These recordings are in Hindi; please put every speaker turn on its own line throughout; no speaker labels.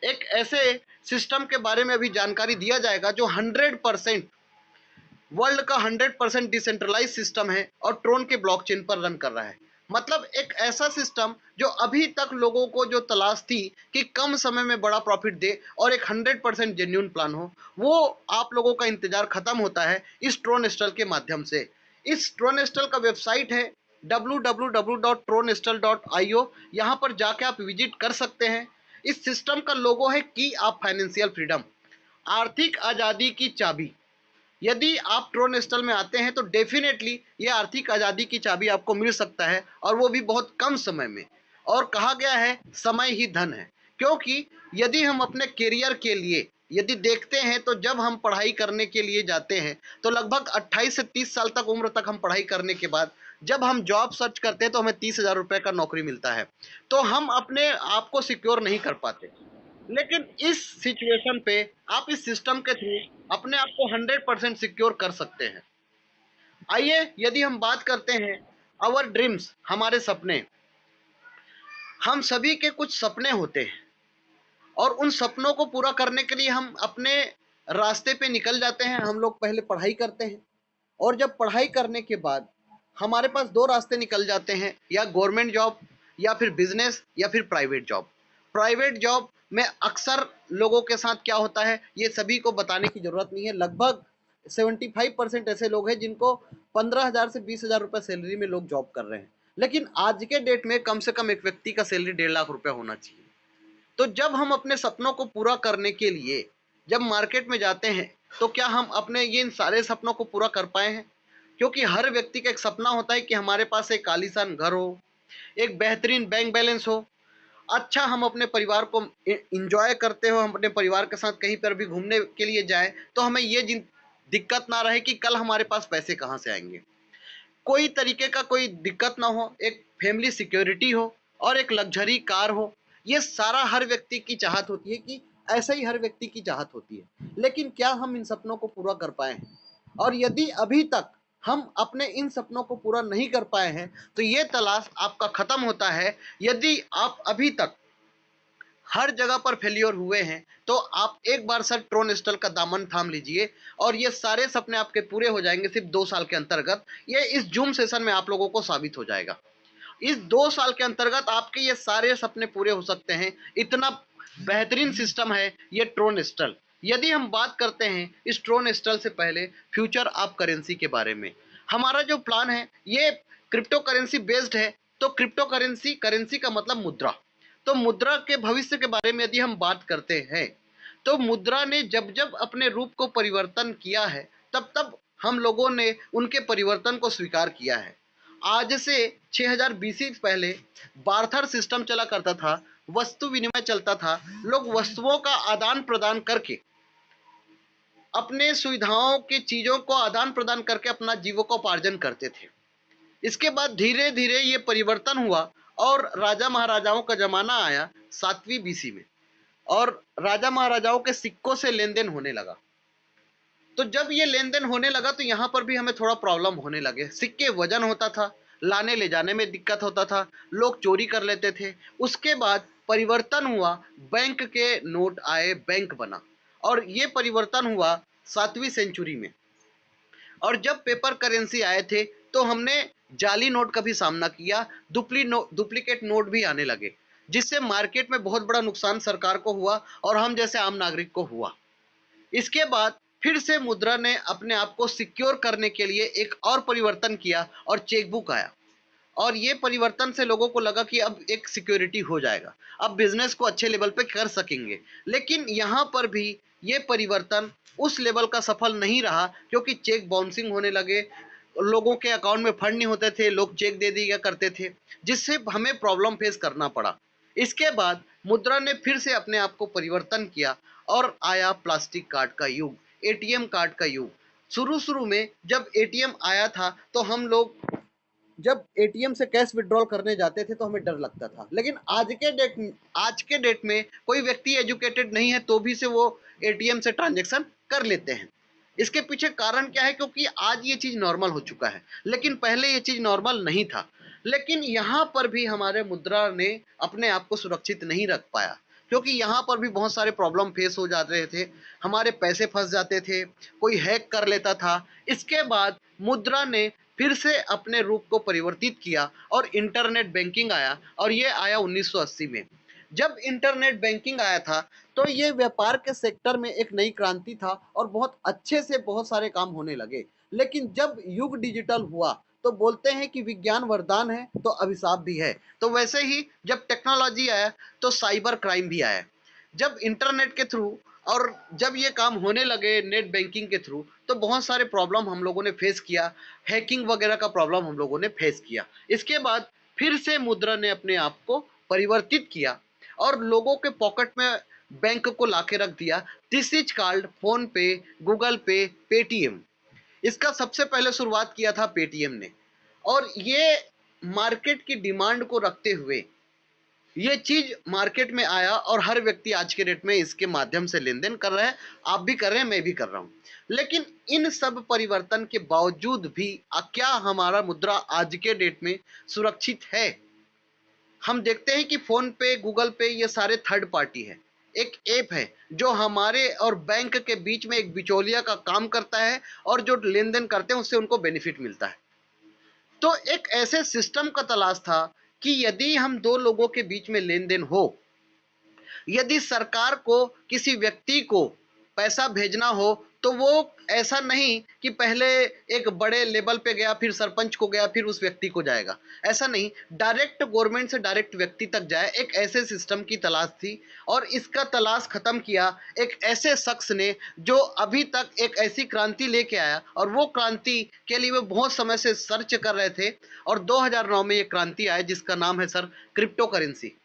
एक ऐसे सिस्टम के बारे में अभी जानकारी दिया जाएगा जो 100% वर्ल्ड का 100% डिसेंट्रलाइज सिस्टम है और ट्रोन के ब्लॉकचेन पर रन कर रहा है। मतलब एक ऐसा सिस्टम जो अभी तक लोगों को जो तलाश थी कि कम समय में बड़ा प्रॉफिट दे और एक 100% जेन्युइन प्लान हो, वो आप लोगों का इंतजार खत्म होता है इस ट्रोनस्टल के माध्यम से। इस ट्रोनस्टल का वेबसाइट है www.tronestl.io। यहाँ पर जाके आप विजिट कर सकते हैं। इस सिस्टम का लोगो है की ऑफ फाइनेंशियल फ्रीडम, आर्थिक आजादी की चाबी। यदि आप ट्रोनस्टल में आते हैं तो डेफिनेटली ये आर्थिक आजादी की चाबी आपको मिल सकता है, और वो भी बहुत कम समय में। और कहा गया है समय ही धन है, क्योंकि यदि हम अपने करियर के लिए यदि देखते हैं तो जब हम पढ़ाई करने के लिए जाते हैं तो लगभग 28 से 30 साल तक उम्र तक हम पढ़ाई करने के बाद जब हम जॉब सर्च करते हैं तो हमें 30,000 रुपए का नौकरी मिलता है, तो हम अपने आप को सिक्योर नहीं कर पाते। लेकिन इस सिचुएशन पे आप इस सिस्टम के थ्रू अपने आप को 100% सिक्योर कर सकते हैं। आइए यदि हम बात करते हैं आवर ड्रीम्स, हमारे सपने। हम सभी के कुछ सपने होते हैं और उन सपनों को पूरा करने के लिए हम अपने रास्ते पे निकल जाते हैं। हम लोग पहले पढ़ाई करते हैं और जब पढ़ाई करने के बाद हमारे पास दो रास्ते निकल जाते हैं, या गवर्नमेंट जॉब या फिर बिजनेस या फिर प्राइवेट जॉब। प्राइवेट जॉब में अक्सर लोगों के साथ क्या होता है ये सभी को बताने की जरूरत नहीं है। लगभग 75% ऐसे लोग हैं जिनको 15,000 से 20,000 रुपये सैलरी में लोग जॉब कर रहे हैं। लेकिन आज के डेट में कम से कम एक व्यक्ति का सैलरी 1.5 लाख रुपया होना चाहिए। तो जब हम अपने सपनों को पूरा करने के लिए जब मार्केट में जाते हैं तो क्या हम अपने ये इन सारे सपनों को पूरा कर पाए हैं? क्योंकि हर व्यक्ति का एक सपना होता है कि हमारे पास एक आलीशान घर हो, एक बेहतरीन बैंक बैलेंस हो, अच्छा हम अपने परिवार को इंजॉय करते हो, हम अपने परिवार के साथ कहीं पर भी घूमने के लिए जाएं तो हमें ये दिक्कत ना रहे कि कल हमारे पास पैसे कहाँ से आएंगे। कोई तरीके का कोई दिक्कत ना हो, एक फैमिली सिक्योरिटी हो और एक लग्जरी कार हो। ये सारा हर व्यक्ति की चाहत होती है कि ऐसा ही हर व्यक्ति की चाहत होती है। लेकिन क्या हम इन सपनों को पूरा कर पाए हैं? और यदि अभी तक हम अपने इन सपनों को पूरा नहीं कर पाए हैं तो ये तलाश आपका खत्म होता है। यदि आप अभी तक हर जगह पर फेलियर हुए हैं तो आप एक बार सर ट्रोनस्टल का दामन थाम लीजिए और ये सारे सपने आपके पूरे हो जाएंगे सिर्फ 2 साल के अंतर्गत। ये इस जूम सेशन में आप लोगों को साबित हो जाएगा। इस 2 साल के अंतर्गत आपके ये सारे सपने पूरे हो सकते हैं। इतना बेहतरीन सिस्टम है ये ट्रोनस्टल। यदि हम बात करते हैं इस ट्रोनस्टल से पहले फ्यूचर ऑफ करेंसी के बारे में, हमारा जो प्लान है ये क्रिप्टो करेंसी बेस्ड है। तो क्रिप्टो करेंसी, करेंसी का मतलब मुद्रा। तो मुद्रा के भविष्य के बारे में यदि हम बात करते हैं तो मुद्रा ने जब जब अपने रूप को परिवर्तन किया है तब तब हम लोगों ने उनके परिवर्तन को स्वीकार किया है। आज से 6000 बीसी पहले बार्थर सिस्टम चला करता था, वस्तु विनिमय चलता था। लोग वस्तुओं का आदान प्रदान करके अपने सुविधाओं की चीजों को आदान प्रदान करके अपना जीविकोपार्जन करते थे। इसके बाद धीरे धीरे ये परिवर्तन हुआ और राजा महाराजाओं का जमाना आया 7वीं बीसी में, और राजा महाराजाओं के सिक्कों से लेन देन होने लगा। तो जब ये लेन देन होने लगा तो यहाँ पर भी हमें थोड़ा प्रॉब्लम होने लगे। सिक्के वजन होता था, लाने ले जाने में दिक्कत होता था, लोग चोरी कर लेते थे। उसके बाद परिवर्तन हुआ, बैंक के नोट आए, बैंक बना, और ये परिवर्तन हुआ 7वीं सेंचुरी में। और जब पेपर करेंसी आए थे तो हमने जाली नोट का भी सामना किया, डुप्लीकेट नोट भी आने लगे, जिससे मार्केट में बहुत बड़ा नुकसान सरकार को हुआ और हम जैसे आम नागरिक को हुआ। इसके बाद फिर से मुद्रा ने अपने आप को सिक्योर करने के लिए एक और परिवर्तन किया और चेकबुक आया। और ये परिवर्तन से लोगों को लगा कि अब एक सिक्योरिटी हो जाएगा, अब बिजनेस को अच्छे लेवल पे कर सकेंगे। लेकिन यहाँ पर भी ये परिवर्तन उस लेवल का सफल नहीं रहा, क्योंकि चेक बाउंसिंग होने लगे, लोगों के अकाउंट में फंड नहीं होते थे, लोग चेक दे दिया करते थे, जिससे हमें प्रॉब्लम फेस करना पड़ा। इसके बाद मुद्रा ने फिर से अपने आप को परिवर्तन किया और आया प्लास्टिक कार्ड का युग, एटीएम कार्ड का युग। शुरू शुरू में जब एटीएम आया था तो हम लोग जब एटीएम से कैश विड्रॉल करने जाते थे तो हमें डर लगता था। लेकिन आज के डेट में कोई व्यक्ति एजुकेटेड नहीं है तो भी से वो एटीएम से ट्रांजैक्शन कर लेते हैं। इसके पीछे कारण क्या है? क्योंकि आज ये चीज नॉर्मल हो चुका है, लेकिन पहले ये चीज नॉर्मल नहीं था। लेकिन यहाँ पर भी हमारे मुद्रा ने अपने आप को सुरक्षित नहीं रख पाया, क्योंकि यहाँ पर भी बहुत सारे प्रॉब्लम फेस हो जाते थे, हमारे पैसे फंस जाते थे, कोई हैक कर लेता था। इसके बाद मुद्रा ने फिर से अपने रूप को परिवर्तित किया और इंटरनेट बैंकिंग आया, और ये आया 1980 में। जब इंटरनेट बैंकिंग आया था तो ये व्यापार के सेक्टर में एक नई क्रांति था और बहुत अच्छे से बहुत सारे काम होने लगे। लेकिन जब युग डिजिटल हुआ तो बोलते हैं कि विज्ञान वरदान है तो अभिशाप भी है। तो वैसे ही जब टेक्नोलॉजी आया तो साइबर क्राइम भी आया। जब इंटरनेट के थ्रू और जब ये काम होने लगे नेट बैंकिंग के थ्रू तो बहुत सारे प्रॉब्लम हम लोगों ने फेस किया, हैकिंग वगैरह का प्रॉब्लम हम लोगों ने फेस किया। इसके बाद फिर से मुद्रा ने अपने आप को परिवर्तित किया और लोगों के पॉकेट में बैंक को लाके रख दिया। दिस इज कॉल्ड फोन पे, गूगल पे, पेटीएम। इसका सबसे पहले शुरुआत किया था पेटीएम ने, और ये मार्केट की डिमांड को रखते हुए ये चीज मार्केट में आया और हर व्यक्ति आज के डेट में इसके माध्यम से लेन देन कर रहा है। आप भी कर रहे हैं, मैं भी कर रहा हूं। लेकिन इन सब परिवर्तन के बावजूद भी क्या हमारा मुद्रा आज के डेट में सुरक्षित है? हम देखते हैं कि फोन पे, गूगल पे ये सारे थर्ड पार्टी है, एक ऐप है जो हमारे और बैंक के बीच में एक बिचौलिया का काम करता है, और जो लेन देन करते हैं उससे उनको बेनिफिट मिलता है। तो एक ऐसे सिस्टम का तलाश था कि यदि हम दो लोगों के बीच में लेन देन हो, यदि सरकार को किसी व्यक्ति को पैसा भेजना हो तो वो ऐसा नहीं कि पहले एक बड़े लेवल पे गया, फिर सरपंच को गया, फिर उस व्यक्ति को जाएगा। ऐसा नहीं, डायरेक्ट गवर्नमेंट से डायरेक्ट व्यक्ति तक जाए, एक ऐसे सिस्टम की तलाश थी। और इसका तलाश खत्म किया एक ऐसे शख्स ने जो अभी तक एक ऐसी क्रांति लेके आया, और वो क्रांति के लिए वो बहुत समय से सर्च कर रहे थे, और 2009 में ये क्रांति आया जिसका नाम है sir crypto currency.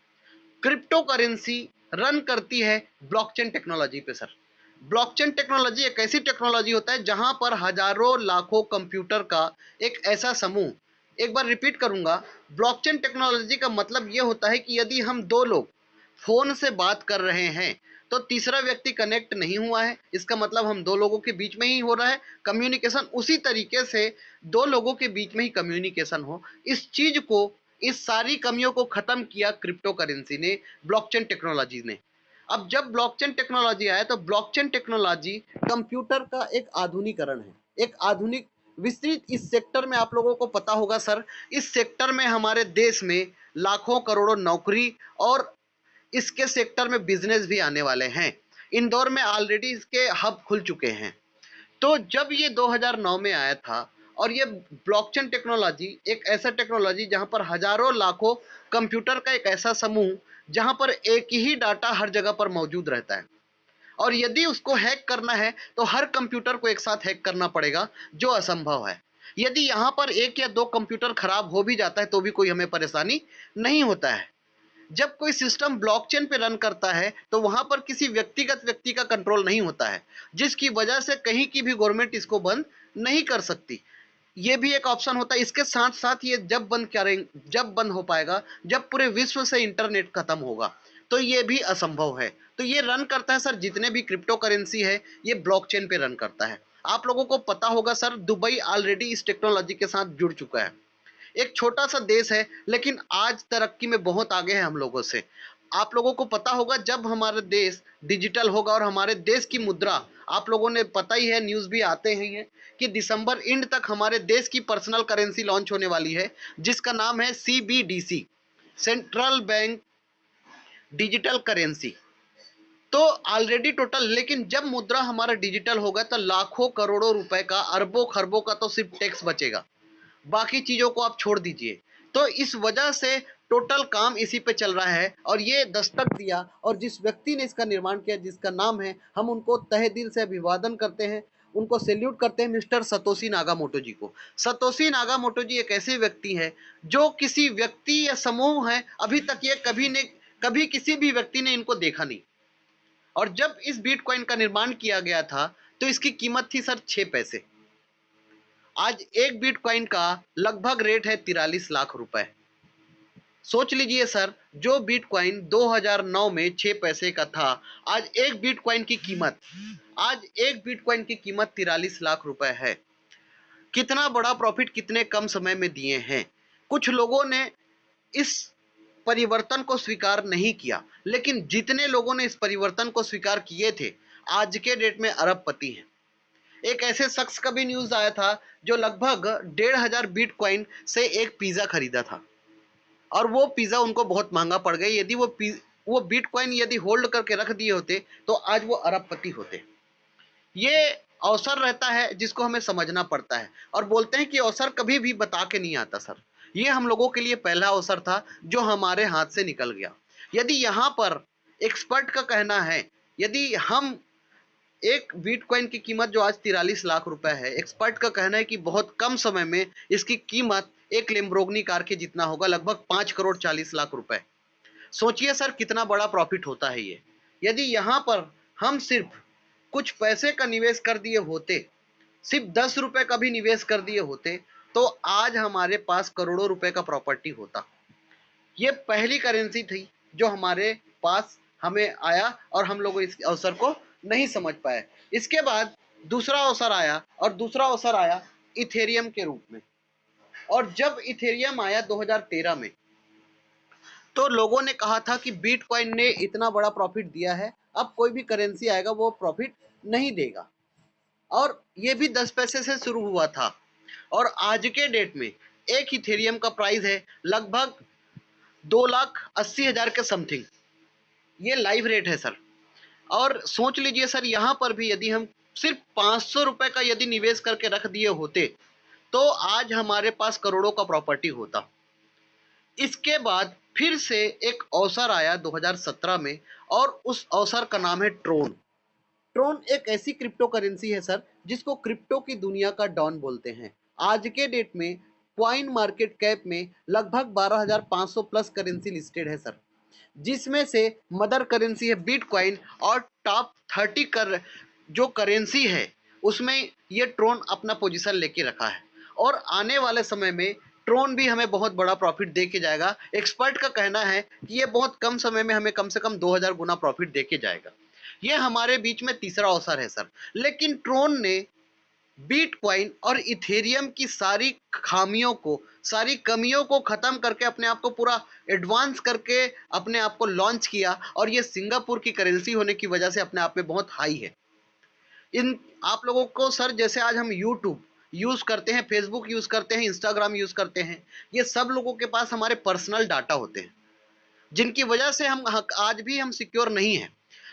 Crypto currency run करती है ब्लॉकचेन टेक्नोलॉजी पे सर। ब्लॉकचेन टेक्नोलॉजी एक ऐसी टेक्नोलॉजी होता है जहां पर हजारों लाखों कंप्यूटर का एक ऐसा समूह, एक बार रिपीट करूंगा, ब्लॉकचेन टेक्नोलॉजी का मतलब यह होता है कि यदि हम दो लोग फोन से बात कर रहे हैं तो तीसरा व्यक्ति कनेक्ट नहीं हुआ है, इसका मतलब हम दो लोगों के बीच में ही हो रहा है कम्युनिकेशन। उसी तरीके से दो लोगों के बीच में ही कम्युनिकेशन हो, इस चीज को, इस सारी कमियों को खत्म किया क्रिप्टो करेंसी ने, ब्लॉकचेन टेक्नोलॉजी ने। अब जब ब्लॉकचेन टेक्नोलॉजी आया तो ब्लॉकचेन टेक्नोलॉजी कंप्यूटर का एक आधुनिकरण है, एक आधुनिक विस्तृत। इस सेक्टर में आप लोगों को पता होगा सर, इस सेक्टर में हमारे देश में लाखों करोड़ों नौकरी और इसके सेक्टर में बिजनेस भी आने वाले हैं। इंदौर में ऑलरेडी इसके हब खुल चुके हैं। तो जब ये 2009 में आया था, और ये ब्लॉकचेन टेक्नोलॉजी एक ऐसा टेक्नोलॉजी जहां पर हजारों लाखों कंप्यूटर का एक ऐसा समूह जहां पर एक ही डाटा हर जगह पर मौजूद रहता है, और यदि उसको हैक करना है तो हर कंप्यूटर को एक साथ हैक करना पड़ेगा, जो असंभव है। यदि यहाँ पर एक या दो कंप्यूटर खराब हो भी जाता है तो भी कोई हमें परेशानी नहीं होता है। जब कोई सिस्टम ब्लॉकचेन पे रन करता है तो वहां पर किसी व्यक्तिगत व्यक्ति का कंट्रोल नहीं होता है, जिसकी वजह से कहीं की भी गवर्नमेंट इसको बंद नहीं कर सकती। ये भी एक ऑप्शन होता है। इसके साथ साथ ये जब बंद हो पाएगा जब पूरे विश्व से इंटरनेट खत्म होगा, तो ये भी असंभव है। तो ये रन करता है सर, जितने भी क्रिप्टो करेंसी है ये ब्लॉकचेन पे रन करता है। आप लोगों को पता होगा सर, दुबई ऑलरेडी इस टेक्नोलॉजी के साथ जुड़ चुका है। एक छोटा सा देश है लेकिन आज तरक्की में बहुत आगे है हम लोगों से। आप लोगों को पता होगा जब हमारा देश डिजिटल होगा और हमारे देश की मुद्रा, आप लोगों ने पता ही है, न्यूज़ भी आते हैं कि दिसंबर एंड तक हमारे देश की पर्सनल करेंसी लॉन्च होने वाली है जिसका नाम है CBDC, central bank digital currency. तो ऑलरेडी टोटल, लेकिन जब मुद्रा हमारा डिजिटल होगा तो लाखों करोड़ों रुपए का, अरबों खरबों का तो सिर्फ टैक्स बचेगा, बाकी चीजों को आप छोड़ दीजिए। तो इस वजह से टोटल काम इसी पे चल रहा है, और ये दस्तक दिया और जिस व्यक्ति ने इसका निर्माण किया, जिसका नाम है, हम उनको तहे दिल से अभिवादन करते हैं, उनको सैल्यूट करते हैं, मिस्टर सतोशी नागामोटो जी को। सतोशी नागामोटो जी एक ऐसे व्यक्ति हैं जो किसी व्यक्ति या समूह है, अभी तक ये कभी किसी भी व्यक्ति ने इनको देखा नहीं। और जब इस बिटकॉइन का निर्माण किया गया था तो इसकी कीमत थी सर 6 पैसे। आज एक बिटकॉइन का लगभग रेट है 43 लाख रुपए। सोच लीजिए सर, जो बिटकॉइन 2009 में 6 पैसे का था, आज एक बिटकॉइन की कीमत, आज एक बिटकॉइन की कीमत 43 लाख रुपए है। कितना बड़ा प्रॉफिट कितने कम समय में दिए हैं। कुछ लोगों ने इस परिवर्तन को स्वीकार नहीं किया, लेकिन जितने लोगों ने इस परिवर्तन को स्वीकार किए थे आज के डेट में अरबपति हैं। एक ऐसे शख्स का भी न्यूज आया था जो लगभग 1500 बिटकॉइन से एक पिज्जा खरीदा था और वो पिज्जा उनको बहुत महंगा पड़ गया। यदि वो बिटकॉइन यदि होल्ड करके रख दिए होते तो आज वो अरबपति होते। ये अवसर रहता है जिसको हमें समझना पड़ता है, और बोलते हैं कि अवसर कभी भी बता के नहीं आता सर। ये हम लोगों के लिए पहला अवसर था जो हमारे हाथ से निकल गया। यदि यहाँ पर एक्सपर्ट का कहना है, यदि हम एक बिटकॉइन की कीमत जो आज 43 लाख रुपए है, एक्सपर्ट का कहना है कि बहुत कम समय में इसकी कीमत एक लेम्बोर्गिनी कार के जितना होगा, लगभग 5 करोड़ 40 लाख रुपए। सोचिए सर कितना बड़ा प्रॉफिट होता है ये। यदि यहाँ पर हम सिर्फ कुछ पैसे का निवेश कर दिए होते, सिर्फ 10 रुपए का भी निवेश कर दिए होते, तो आज हमारे पास करोड़ों रुपए का प्रॉपर्टी होता। ये पहली करेंसी थी जो हमारे पास हमें आया और हम लोग इस अवसर को नहीं समझ पाए। इसके बाद दूसरा अवसर आया, और दूसरा अवसर आया इथेरियम के रूप में। और जब इथेरियम आया 2013 में, तो लोगों ने कहा था कि बिटकॉइन ने इतना बड़ा प्रॉफिट दिया है, अब कोई भी करेंसी आएगा वो प्रॉफिट नहीं देगा। और ये भी 10 पैसे से शुरू हुआ था, और आज के डेट में एक इथेरियम का प्राइस है लगभग 2,80,000 के समथिंग। ये लाइव रेट है सर। और सोच लीजिए सर, यहाँ पर भी यदि हम सिर्फ 500 रुपए का यदि निवेश करके रख दिए होते तो आज हमारे पास करोड़ों का प्रॉपर्टी होता। इसके बाद फिर से एक अवसर आया 2017 में, और उस अवसर का नाम है ट्रोन। ट्रोन एक ऐसी क्रिप्टो करेंसी है सर जिसको क्रिप्टो की दुनिया का डॉन बोलते हैं। आज के डेट में क्वाइन मार्केट कैप में लगभग 12,500 प्लस करेंसी लिस्टेड है सर, जिसमें से मदर करेंसी है बिटकॉइन, और टॉप 30 जो करेंसी है उसमें ये ट्रोन अपना पोजीशन लेके रखा है। और आने वाले समय में ट्रोन भी हमें बहुत बड़ा प्रॉफिट दे के जाएगा। एक्सपर्ट का कहना है कि ये बहुत कम समय में हमें कम से कम 2000 गुना प्रॉफिट दे के जाएगा। ये हमारे बीच में तीसरा अवसर है सर। लेकिन ट्रोन ने बिटकॉइन और इथेरियम की सारी खामियों को, सारी कमियों को खत्म करके अपने आप को पूरा एडवांस करके अपने आप को लॉन्च किया, और ये सिंगापुर की करेंसी होने की वजह से अपने आप में बहुत हाई है। इन आप लोगों को सर, जैसे आज हम यूट्यूब यूज करते हैं, फेसबुक यूज करते हैं, इंस्टाग्राम यूज करते हैं, ये सब लोगों के पास हमारे पर्सनल डाटा होते हैं जिनकी वजह से हम आज भी हम सिक्योर नहीं है।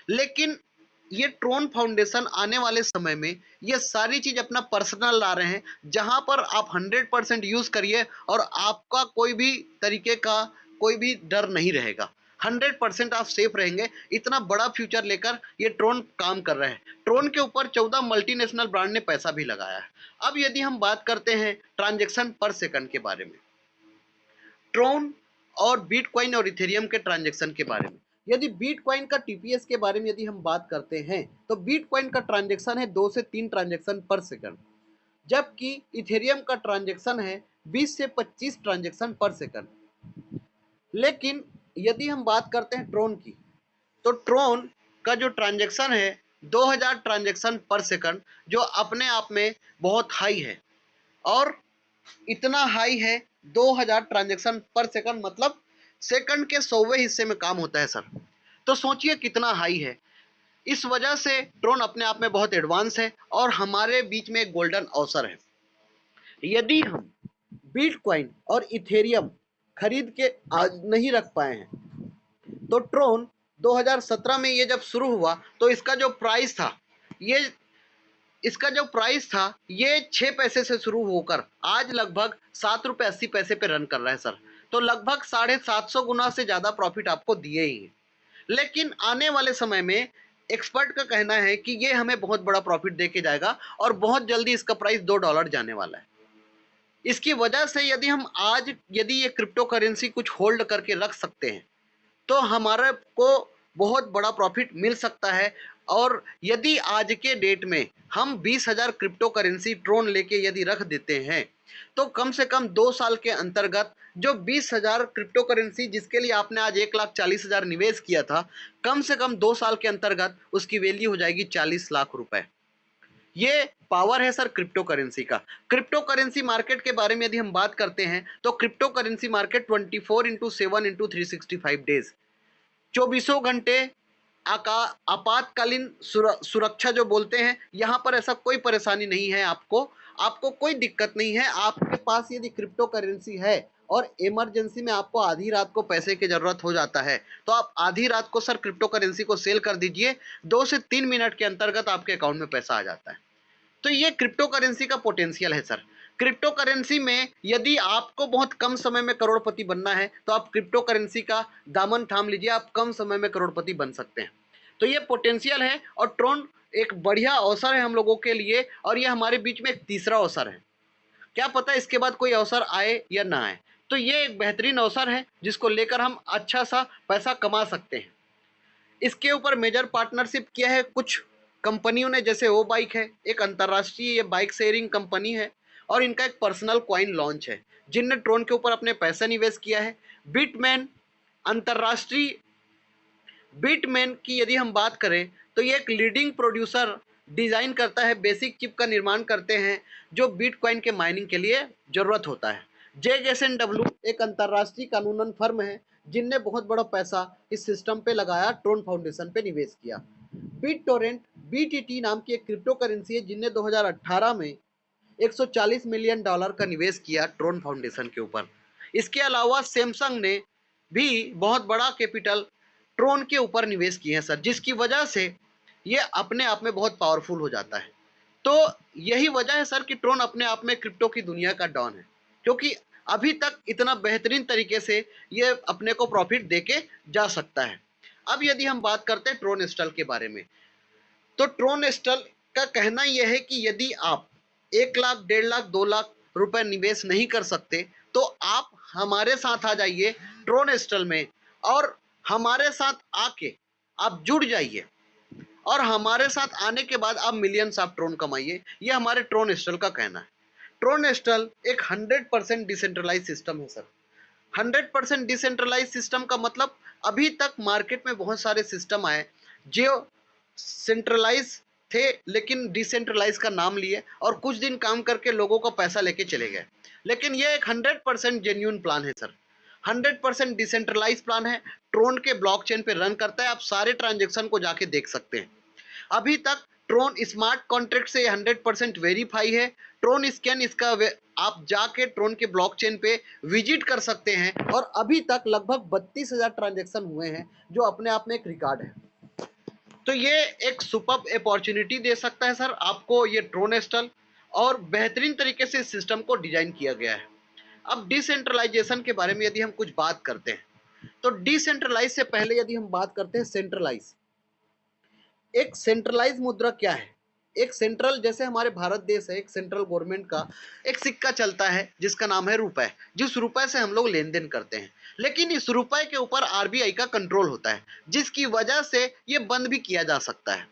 लेकिन ये ट्रोन फाउंडेशन आने वाले समय में ये सारी चीज अपना पर्सनल ला रहे हैं, जहां पर आप 100% यूज करिए और आपका कोई भी तरीके का कोई भी डर नहीं रहेगा। 100% आप सेफ रहेंगे। इतना बड़ा फ्यूचर लेकर ये ट्रोन काम कर रहे हैं। ट्रोन के ऊपर 14 मल्टीनेशनल ब्रांड ने पैसा भी लगाया है। अब यदि हम बात करते हैं ट्रांजेक्शन पर सेकंड के बारे में, ट्रोन और बिटकॉइन और इथेरियम के ट्रांजेक्शन के बारे में, यदि बिटकॉइन का टीपीएस के बारे में यदि हम बात करते हैं तो बिटकॉइन का ट्रांजेक्शन है 2 से 3 ट्रांजेक्शन पर सेकंड, जबकि इथेरियम का ट्रांजेक्शन है 20 से 25 ट्रांजेक्शन पर सेकंड। लेकिन यदि हम बात करते हैं ट्रोन की, तो ट्रोन का जो ट्रांजेक्शन है 2000 ट्रांजेक्शन पर सेकंड, जो अपने आप में बहुत हाई है। और इतना हाई है 2000 ट्रांजेक्शन पर सेकंड, मतलब सेकंड के 100वें हिस्से में काम होता है सर। तो सोचिए कितना हाई है। इस वजह से ट्रोन अपने आप में बहुत एडवांस है और हमारे बीच में एक गोल्डन अवसर है। यदि हम बिटकॉइन और इथेरियम खरीद के आज नहीं रख पाए हैं, तो ट्रोन 2017 में ये जब शुरू हुआ तो इसका जो प्राइस था ये 6 पैसे से शुरू होकर आज लगभग 7 रुपये 80 पैसे पे रन कर रहा है सर। तो लगभग 750 गुना से ज़्यादा प्रॉफिट आपको दिए ही है। लेकिन आने वाले समय में एक्सपर्ट का कहना है कि ये हमें बहुत बड़ा प्रॉफिट दे के जाएगा और बहुत जल्दी इसका प्राइस $2 जाने वाला है। इसकी वजह से यदि ये क्रिप्टो करेंसी कुछ होल्ड करके रख सकते हैं तो हमारे को बहुत बड़ा प्रॉफिट मिल सकता है। और यदि आज के डेट में हम 20,000 क्रिप्टो करेंसी ट्रोन लेके यदि रख देते हैं तो कम से कम 2 साल के अंतर्गत जो 20,000 क्रिप्टो करेंसी जिसके लिए आपने आज 1,40,000 निवेश किया था, कम से कम 2 साल के अंतर्गत उसकी वैल्यू हो जाएगी 40 लाख रुपए। ये पावर है सर क्रिप्टो करेंसी का। क्रिप्टो करेंसी मार्केट के बारे में यदि हम बात करते हैं तो क्रिप्टो करेंसी मार्केट 24/7/365 डेज, चौबीसों घंटे आपातकालीन सुरक्षा जो बोलते हैं, यहाँ पर ऐसा कोई परेशानी नहीं है। आपको आपको कोई दिक्कत नहीं है। आपके पास यदि क्रिप्टो करेंसी है और इमरजेंसी में आपको आधी रात को पैसे की जरूरत हो जाता है तो आप आधी रात को सर क्रिप्टो करेंसी को सेल कर दीजिए, 2 से 3 मिनट के अंतर्गत आपके अकाउंट में पैसा आ जाता है। तो ये क्रिप्टो करेंसी का पोटेंशियल है सर। क्रिप्टो करेंसी में यदि आपको बहुत कम समय में करोड़पति बनना है तो आप क्रिप्टो करेंसी का दामन थाम लीजिए, आप कम समय में करोड़पति बन सकते हैं। तो ये पोटेंशियल है और ट्रोन एक बढ़िया अवसर है हम लोगों के लिए, और ये हमारे बीच में एक तीसरा अवसर है। क्या पता इसके बाद कोई अवसर आए या ना आए। तो ये एक बेहतरीन अवसर है जिसको लेकर हम अच्छा सा पैसा कमा सकते हैं। इसके ऊपर मेजर पार्टनरशिप किया है कुछ कंपनियों ने, जैसे वो बाइक है, एक अंतर्राष्ट्रीय ये बाइक शेयरिंग कंपनी है, और इनका एक पर्सनल कॉइन लॉन्च है जिनने ट्रोन के ऊपर अपने पैसा निवेश किया है। बिटमैन अंतर्राष्ट्रीय, बिटमैन की यदि हम बात करें तो ये एक लीडिंग प्रोड्यूसर डिजाइन करता है, बेसिक चिप का निर्माण करते हैं जो बिटकॉइन के माइनिंग के लिए जरूरत होता है। JSNW एक अंतर्राष्ट्रीय कानूनन फर्म है जिनने बहुत बड़ा पैसा इस सिस्टम पे लगाया, ट्रोन फाउंडेशन पे निवेश किया। बिट टोरेंट BTT नाम की एक क्रिप्टो करेंसी है जिनने 2018 में $140 मिलियन का निवेश किया ट्रोन फाउंडेशन के ऊपर। इसके अलावा सैमसंग ने भी बहुत बड़ा कैपिटल ट्रोन के ऊपर निवेश किए हैं सर, जिसकी वजह से ये अपने आप में बहुत पावरफुल हो जाता है। तो यही वजह है सर कि ट्रोन अपने आप में क्रिप्टो की दुनिया का डॉन है, क्योंकि अभी तक इतना बेहतरीन तरीके से ये अपने को प्रॉफिट देके जा सकता है। अब यदि हम बात करते हैं ट्रोन स्टल के बारे में, तो ट्रोन स्टल का कहना यह है कि यदि आप 1 लाख, 1.5 लाख, 2 लाख रुपए निवेश नहीं कर सकते तो आप हमारे साथ आ जाइए ट्रोन स्टल में, और हमारे साथ आके आप जुड़ जाइए, और हमारे साथ आने के बाद आप मिलियंस ऑफ ट्रोन कमाइए। ये हमारे ट्रोन स्टल का कहना है। ट्रोन स्टल एक 100% डिसेंट्रलाइज सिस्टम है सर। 100% डिसेंट्रलाइज सिस्टम का मतलब, अभी तक मार्केट में बहुत सारे सिस्टम आए जो सेंट्रलाइज थे लेकिन डिसेंट्रलाइज का नाम लिए और कुछ दिन काम करके लोगों का पैसा लेके चले गए, लेकिन ये एक 100% जेन्युइन प्लान है सर। 100% डिसेंट्रलाइज प्लान है, ट्रोन के ब्लॉकचेन पे रन करता है, आप सारे ट्रांजेक्शन को जाके देख सकते हैं। अभी तक ट्रोन स्मार्ट कॉन्ट्रैक्ट से 100% वेरीफाई है। ट्रोन स्कैन इसका आप जाके ट्रोन के ब्लॉकचेन पे विजिट कर सकते हैं, और अभी तक लगभग 32,000 ट्रांजेक्शन हुए हैं जो अपने आप में एक रिकॉर्ड है। तो ये एक सुपर अपॉर्चुनिटी दे सकता है सर आपको ये ट्रोन स्टल, और बेहतरीन तरीके से इस सिस्टम को डिजाइन किया गया है। अब डिसेंट्रलाइजेशन के बारे में यदि हम कुछ बात करते हैं तो डिसेंट्रलाइज से पहले यदि हम बात करते हैं सेंट्रलाइज। एक सेंट्रलाइज मुद्रा क्या है? एक सेंट्रल, जैसे हमारे भारत देश है, एक सेंट्रल गवर्नमेंट का एक सिक्का चलता है जिसका नाम है रुपए, जिस रुपए से हम लोग लेन देन करते हैं, लेकिन इस रुपए के ऊपर RBI का कंट्रोल होता है जिसकी वजह से ये बंद भी किया जा सकता है।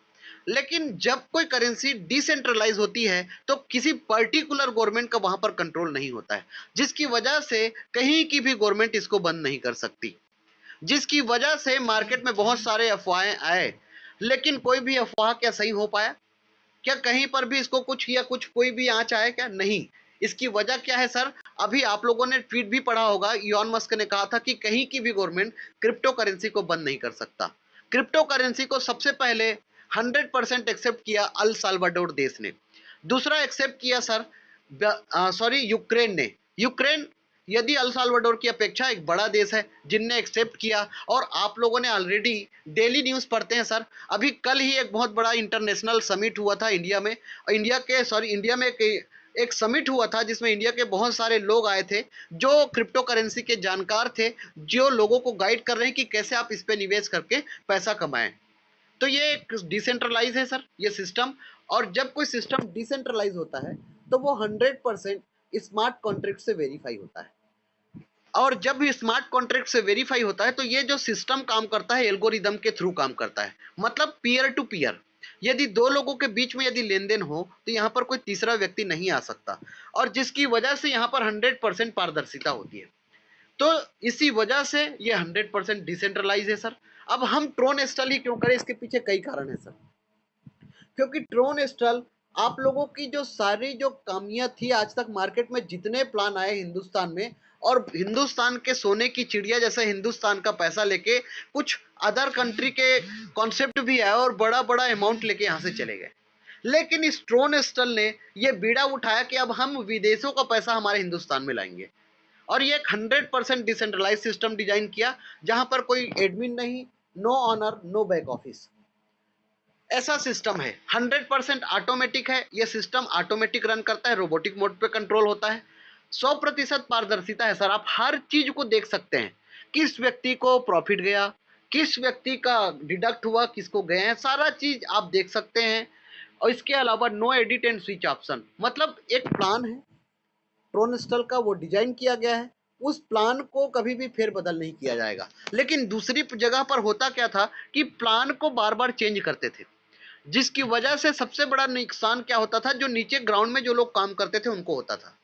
लेकिन जब कोई करेंसी डिसेंट्रलाइज होती है तो किसी पर्टिकुलर गवर्नमेंट का वहां पर कंट्रोल नहीं होता है, जिसकी वजह से कहीं की भी गवर्नमेंट इसको बंद नहीं कर सकती, जिसकी वजह से मार्केट में बहुत सारे अफवाहें आए, लेकिन कोई भी अफवाह क्या सही हो पाया? क्या कहीं पर भी इसको कुछ या कुछ कोई भी आंच आया क्या? नहीं। इसकी वजह क्या है सर? अभी आप लोगों ने ट्वीट भी पढ़ा होगा, इलॉन मस्क ने कहा था कि कहीं की भी गवर्नमेंट क्रिप्टो करेंसी को बंद नहीं कर सकता। क्रिप्टो करेंसी को सबसे पहले 100% एक्सेप्ट किया अल साल्वाडोर देश ने। दूसरा एक्सेप्ट किया सर यूक्रेन ने। यूक्रेन यदि अल साल्वाडोर की अपेक्षा एक बड़ा देश है जिनने एक्सेप्ट किया, और आप लोगों ने ऑलरेडी डेली न्यूज़ पढ़ते हैं सर। अभी कल ही एक बहुत बड़ा इंटरनेशनल समिट हुआ था इंडिया में, इंडिया में एक समिट हुआ था जिसमें इंडिया के बहुत सारे लोग आए थे जो क्रिप्टो करेंसी के जानकार थे, जो लोगों को गाइड कर रहे हैं कि कैसे आप इस पे निवेश करके पैसा कमाएं। तो ये एक डिसेंट्रलाइज है सर ये सिस्टम, और जब कोई सिस्टम डिसेंट्रलाइज होता है तो वो 100% स्मार्ट कॉन्ट्रैक्ट से वेरीफाई होता है, और जब भी स्मार्ट कॉन्ट्रैक्ट से वेरीफाई होता है तो ये जो सिस्टम काम करता है एल्गोरिदम के थ्रू काम करता है, मतलब पीयर टू पीयर। यदि दो लोगों के बीच में यदि लेन देन हो तो यहाँ पर कोई तीसरा व्यक्ति नहीं आ सकता, और जिसकी वजह से यहाँ पर 100% पारदर्शिता होती है। तो इसी वजह से ये 100% डिसेंट्रलाइज है सर। अब हम ट्रोन स्टल ही क्यों करें, इसके पीछे कई कारण है सर। क्योंकि ट्रोन स्टल आप लोगों की जो सारी जो कामियां थी आज तक मार्केट में जितने प्लान आए हिंदुस्तान में, और हिंदुस्तान के सोने की चिड़िया जैसे हिंदुस्तान का पैसा लेके कुछ अदर कंट्री के कॉन्सेप्ट भी आए और बड़ा बड़ा अमाउंट लेके यहाँ से चले गए। लेकिन इस ट्रोन स्टल ने ये बीड़ा उठाया कि अब हम विदेशों का पैसा हमारे हिंदुस्तान में लाएंगे, और ये एक 100% डिसेंट्रलाइज सिस्टम डिजाइन किया जहां पर कोई एडमिन नहीं, no owner, no back office, ऐसा सिस्टम है। 100% ऑटोमेटिक है, ये सिस्टम ऑटोमेटिक रन करता है, रोबोटिक मोड पे कंट्रोल होता है। 100% पारदर्शिता है सर, आप हर चीज को देख सकते हैं, किस व्यक्ति को प्रॉफिट गया, किस व्यक्ति का डिडक्ट हुआ, किसको गए हैं, सारा चीज आप देख सकते हैं। और इसके अलावा no edit and switch option, मतलब एक प्लान है ट्रोन स्टल का, वो डिजाइन किया गया है, उस प्लान को कभी भी फेरबदल नहीं किया जाएगा। लेकिन दूसरी जगह पर होता क्या था कि प्लान को बार बार चेंज करते थे, जिसकी वजह से सबसे बड़ा नुकसान क्या होता था, जो नीचे ग्राउंड में जो लोग काम करते थे उनको होता था।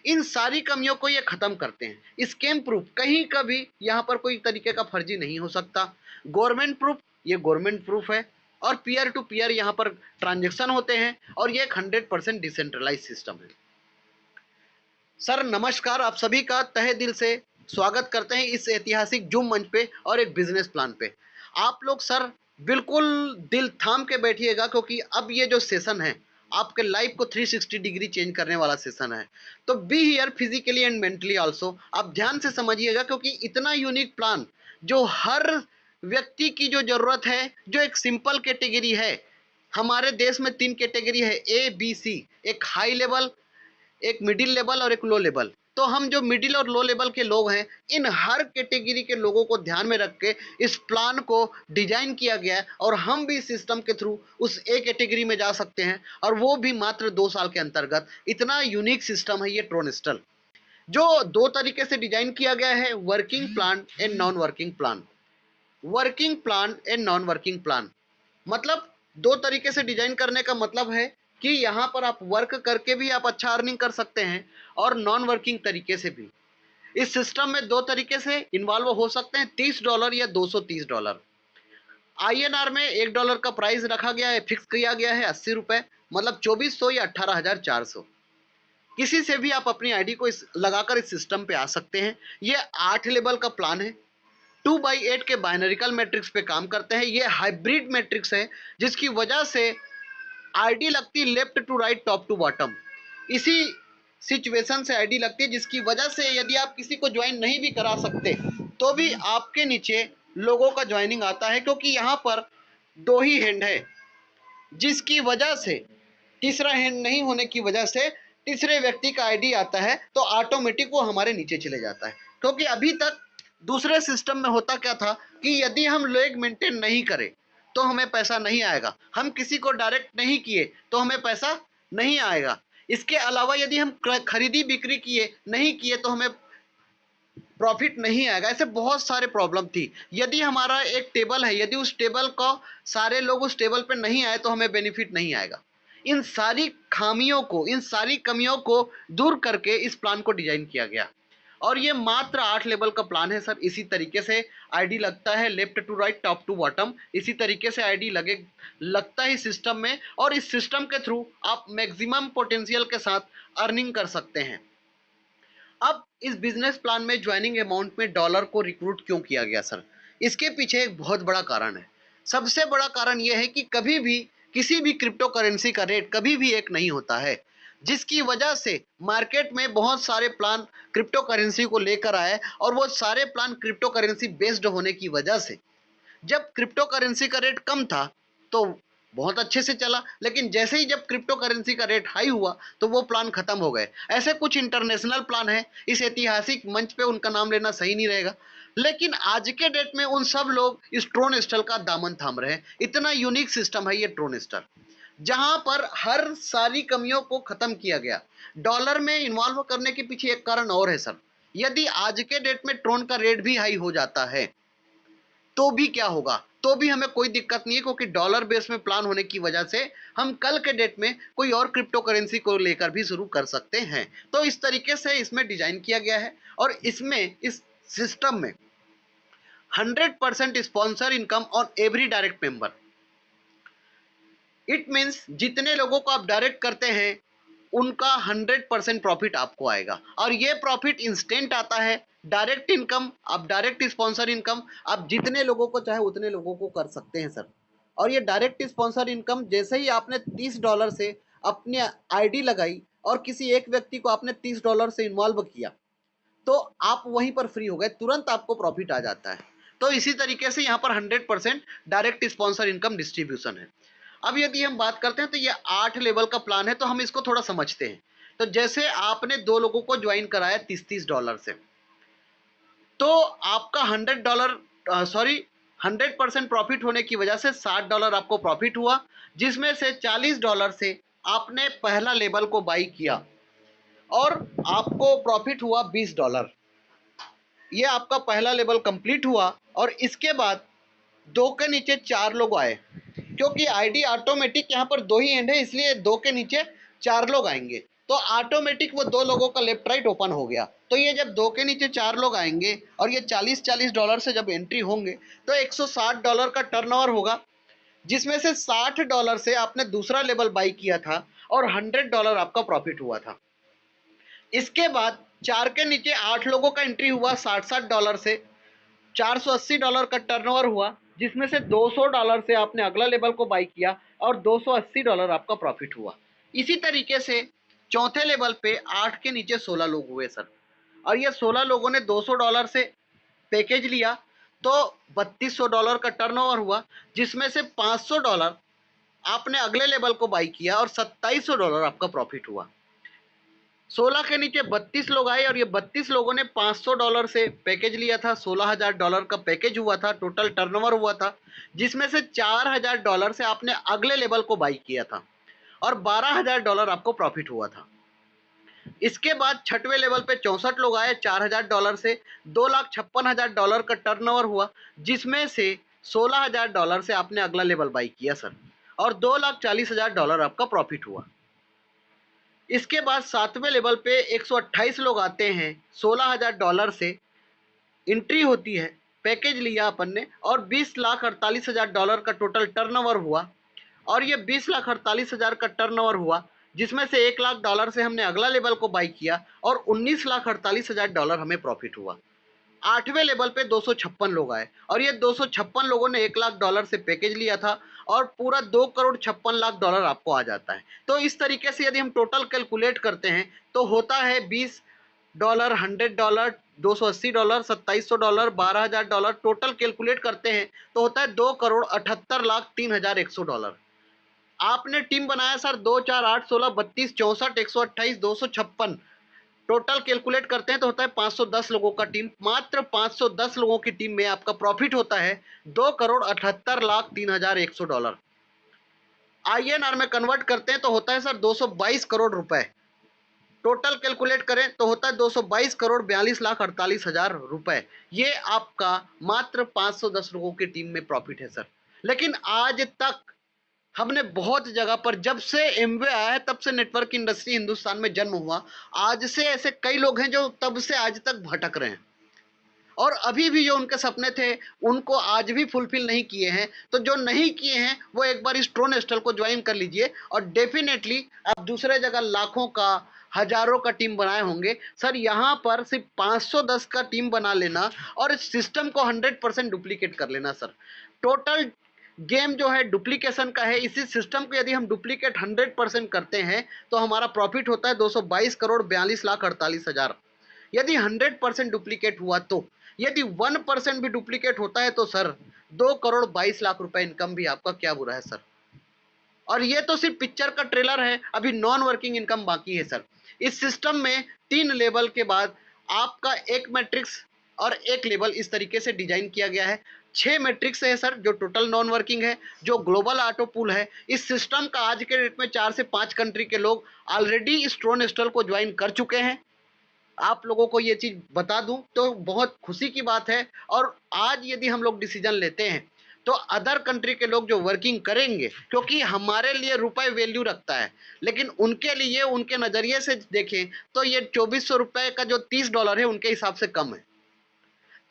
इन सारी कमियों को ये खत्म करते हैं। स्कैम प्रूफ, कहीं कभी यहाँ पर कोई तरीके का फर्जी नहीं हो सकता। गवर्नमेंट प्रूफ, ये गवर्नमेंट प्रूफ है। और पीयर टू पीयर यहाँ पर ट्रांजेक्शन होते हैं, और ये एक 100% डिसेंट्रलाइज सिस्टम है। सर नमस्कार, आप सभी का तहे दिल से स्वागत करते हैं इस ऐतिहासिक जूम मंच पे और एक बिजनेस प्लान पे। आप लोग सर बिल्कुल दिल थाम के बैठिएगा, क्योंकि अब ये जो सेशन है आपके लाइफ को 360 डिग्री चेंज करने वाला सेशन है। तो be here physically and mentally also, आप ध्यान से समझिएगा, क्योंकि इतना यूनिक प्लान जो हर व्यक्ति की जो जरूरत है, जो एक सिंपल कैटेगरी है। हमारे देश में 3 कैटेगरी है, ए बी सी, एक हाई लेवल, एक मिडिल लेवल और एक लो लेवल। तो हम जो मिडिल और लो लेवल के लोग हैं, इन हर कैटेगरी के लोगों को ध्यान में रख के इस प्लान को डिजाइन किया गया है, और हम भी इस सिस्टम के थ्रू उस ए कैटेगरी में जा सकते हैं, और वो भी मात्र 2 साल के अंतर्गत। इतना यूनिक सिस्टम है ये ट्रोनस्टल, जो 2 तरीके से डिजाइन किया गया है, working plan and non working plan. Working plan and non working plan मतलब 2 तरीके से डिजाइन करने का मतलब है कि यहाँ पर आप वर्क करके भी आप अच्छा अर्निंग कर सकते हैं, और नॉन वर्किंग तरीके से भी। इस सिस्टम में 2 तरीके से इन्वॉल्व हो सकते हैं, $30 या $230। आईएनआर में $1 का प्राइस रखा गया है, फिक्स किया गया है 80 रुपए, मतलब 2400 या 18,400। किसी से भी आप अपनी आईडी को लगाकर इस सिस्टम पे आ सकते हैं। ये 8 लेवल का प्लान है, 2/8 के बाइनरिकल मैट्रिक्स पे काम करते हैं। ये हाइब्रिड मैट्रिक्स है, जिसकी वजह से आईडी लगती है left to right, top to bottom. इसी सिचुएशन से आईडी लगती है, जिसकी वजह से यदि आप किसी को ज्वाइन नहीं भी करा सकते तो भी आपके नीचे लोगों का ज्वाइनिंग आता है, क्योंकि यहाँ पर 2 ही हैंड है, जिसकी वजह से तीसरा हैंड नहीं होने की वजह से तीसरे व्यक्ति का आईडी आता है, तो ऑटोमेटिक वो हमारे नीचे चले जाता है। क्योंकि अभी तक दूसरे सिस्टम में होता क्या था कि यदि हम लेग मेंटेन नहीं करें तो हमें पैसा नहीं आएगा, हम किसी को डायरेक्ट नहीं किए तो हमें पैसा नहीं आएगा। इसके अलावा यदि हम खरीदी बिक्री किए नहीं किए तो हमें प्रॉफिट नहीं आएगा। ऐसे बहुत सारे प्रॉब्लम थी। यदि हमारा एक टेबल है, यदि उस टेबल को सारे लोग उस टेबल पे नहीं आए तो हमें बेनिफिट नहीं आएगा। इन सारी खामियों को, इन सारी कमियों को दूर करके इस प्लान को डिजाइन किया गया, और ये मात्र 8 लेवल का प्लान है सर। इसी तरीके से आईडी लगता है left to right, top to bottom. इसी तरीके से आईडी लगता है सिस्टम में, और इस सिस्टम के थ्रू आप मैक्सिमम पोटेंशियल के साथ अर्निंग कर सकते हैं। अब इस बिजनेस प्लान में ज्वाइनिंग अमाउंट में डॉलर को रिक्रूट क्यों किया गया सर? इसके पीछे एक बहुत बड़ा कारण है। सबसे बड़ा कारण यह है कि कभी भी किसी भी क्रिप्टो करेंसी का रेट कभी भी एक नहीं होता है, जिसकी वजह से मार्केट में बहुत सारे प्लान क्रिप्टो करेंसी को लेकर आए, और वो सारे प्लान क्रिप्टो करेंसी बेस्ड होने की वजह से जब क्रिप्टो करेंसी का रेट कम था तो बहुत अच्छे से चला, लेकिन जैसे ही जब क्रिप्टो करेंसी का रेट हाई हुआ तो वो प्लान खत्म हो गए। ऐसे कुछ इंटरनेशनल प्लान है, इस ऐतिहासिक मंच पे उनका नाम लेना सही नहीं रहेगा, लेकिन आज के डेट में उन सब लोग इस ट्रोनस्टल का दामन थाम रहे हैं। इतना यूनिक सिस्टम है ये ट्रोनस्टल, जहां पर हर सारी कमियों को खत्म किया गया। डॉलर में इन्वॉल्व करने के पीछे एक कारण और है सर। यदि आज के डेट में ट्रोन का रेट भी हाई हो जाता है तो भी क्या होगा, तो भी हमें कोई दिक्कत नहीं है, क्योंकि डॉलर बेस में प्लान होने की वजह से हम कल के डेट में कोई और क्रिप्टो करेंसी को लेकर भी शुरू कर सकते हैं। तो इस तरीके से इसमें डिजाइन किया गया है, और इसमें इस सिस्टम में 100% sponsor income on every direct member. It means जितने लोगों को आप डायरेक्ट करते हैं उनका 100% प्रॉफिट आपको आएगा, और ये प्रॉफिट इंस्टेंट आता है। डायरेक्ट इनकम, आप डायरेक्ट स्पॉन्सर इनकम आप जितने लोगों को चाहे उतने लोगों को कर सकते हैं सर। और ये डायरेक्ट स्पॉन्सर इनकम जैसे ही आपने $30 से अपनी आईडी लगाई और किसी एक व्यक्ति को आपने $30 से इन्वॉल्व किया, तो आप वहीं पर फ्री हो गए, तुरंत आपको प्रॉफिट आ जाता है। तो इसी तरीके से यहाँ पर 100% डायरेक्ट स्पॉन्सर इनकम डिस्ट्रीब्यूशन है। अब यदि हम बात करते हैं तो ये 8 लेवल का प्लान है, तो हम इसको थोड़ा समझते हैं। तो जैसे आपने 2 लोगों को ज्वाइन कराया $30 से, तो आपका $100% प्रॉफिट होने की वजह से $60 आपको प्रॉफिट हुआ, जिसमें से $40 से आपने पहला लेवल को बाई किया और आपको प्रॉफिट हुआ $20। ये आपका पहला लेवल कंप्लीट हुआ, और इसके बाद 2 के नीचे 4 लोग आए, क्योंकि आईडी ऑटोमेटिक यहाँ पर 2 ही एंड है, इसलिए 2 के नीचे 4 लोग आएंगे, तो ऑटोमेटिक वो 2 लोगों का लेफ्ट राइट ओपन हो गया। तो ये जब 2 के नीचे 4 लोग आएंगे और ये $40 से जब एंट्री होंगे, तो $160 का टर्नओवर होगा, जिसमें से $60 से आपने दूसरा लेवल बाई किया था और $100 आपका प्रॉफिट हुआ था। इसके बाद 4 के नीचे 8 लोगों का एंट्री हुआ $60 से, $480 का टर्नओवर हुआ, जिसमें से $200 से आपने अगला लेवल को बाई किया और $280 आपका प्रॉफिट हुआ। इसी तरीके से चौथे लेवल पे 8 के नीचे 16 लोग हुए सर, और ये 16 लोगों ने $200 से पैकेज लिया, तो $3200 का टर्नओवर हुआ, जिसमें से $500 आपने अगले लेवल को बाई किया और $2700 आपका प्रॉफिट हुआ। 16 के नीचे 32 लोग आए और ये 32 लोगों ने $500 से पैकेज लिया था, $16000 का पैकेज हुआ था, टोटल टर्नओवर हुआ था, जिसमें से $4000 से आपने अगले लेवल को बाई किया था और $12000 आपको प्रॉफिट हुआ था। इसके बाद छठवें लेवल पे 64 लोग आए $4000 से, $2,56,000 का टर्नओवर हुआ, जिसमें से $16000 से आपने अगला लेवल बाई किया सर, और $2,40,000 आपका प्रॉफिट हुआ। इसके बाद 7वें लेवल पे 128 लोग आते हैं, $16,000 से एंट्री होती है, पैकेज लिया अपन ने और $20,48,000 का टोटल टर्नओवर हुआ, और ये $20,48,000 का टर्नओवर हुआ, जिसमें से $1,00,000 से हमने अगला लेवल को बाई किया और $19,48,000 हमें प्रॉफिट हुआ। 8वें लेवल पे 256 लोग आए और ये 256 लोगों ने $1,00,000 से पैकेज लिया था और पूरा $2,56,00,000 आपको आ जाता है। तो इस तरीके से यदि हम टोटल कैलकुलेट करते हैं तो होता है $20, $100, $280, $2700, $12,000। टोटल कैलकुलेट करते हैं तो होता है $2,78,03,100। आपने टीम बनाया सर 2, 4, 8, 16, 32, 64, 128, 256। टोटल कैलकुलेट करते हैं तो होता है 510 लोगों का टीम। मात्र 510 लोगों की टीम में आपका प्रॉफिट होता है $2,78,03,100। INR में कन्वर्ट करते हैं तो होता है सर 222 करोड़ रुपए। टोटल कैलकुलेट करें तो होता है 222,42,48,000 रुपए। ये आपका मात्र 510 लोगों की टीम में प्रॉफिट है सर। लेकिन आज तक हमने बहुत जगह पर, जब से एमवे आया है तब से नेटवर्क इंडस्ट्री हिंदुस्तान में जन्म हुआ, आज से ऐसे कई लोग हैं जो तब से आज तक भटक रहे हैं और अभी भी जो उनके सपने थे उनको आज भी फुलफिल नहीं किए हैं। तो जो नहीं किए हैं वो एक बार इस ट्रोनेस्टल को ज्वाइन कर लीजिए और डेफिनेटली आप दूसरे जगह लाखों का, हजारों का टीम बनाए होंगे सर। यहाँ पर सिर्फ 510 का टीम बना लेना और इस सिस्टम को 100% डुप्लीकेट कर लेना सर। टोटल गेम जो है डुप्लीकेशन का है। इसी सिस्टम को यदि हम डुप्लीकेट 100% करते हैं तो हमारा प्रॉफिट होता है 222,42,48,000। यदि 100% डुप्लीकेट हुआ तो, यदि 1% भी डुप्लीकेट होता है तो सर 2,22,00,000 रुपए इनकम भी आपका क्या बुरा है सर। और ये तो सिर्फ पिक्चर का ट्रेलर है, अभी नॉन वर्किंग इनकम बाकी है सर। इस सिस्टम में 3 लेवल के बाद आपका एक मैट्रिक्स और एक लेवल इस तरीके से डिजाइन किया गया है। 6 मैट्रिक्स है सर जो टोटल नॉन वर्किंग है, जो ग्लोबल ऑटो पूल है। इस सिस्टम का आज के डेट में 4 से 5 कंट्री के लोग ऑलरेडी इस ट्रोनेस्टल को ज्वाइन कर चुके हैं। आप लोगों को ये चीज बता दूं तो बहुत खुशी की बात है। और आज यदि हम लोग डिसीजन लेते हैं तो अदर कंट्री के लोग जो वर्किंग करेंगे, क्योंकि हमारे लिए रुपए वैल्यू रखता है, लेकिन उनके लिए, उनके नजरिए से देखें तो ये 2400 रुपए का जो $30 है उनके हिसाब से कम है।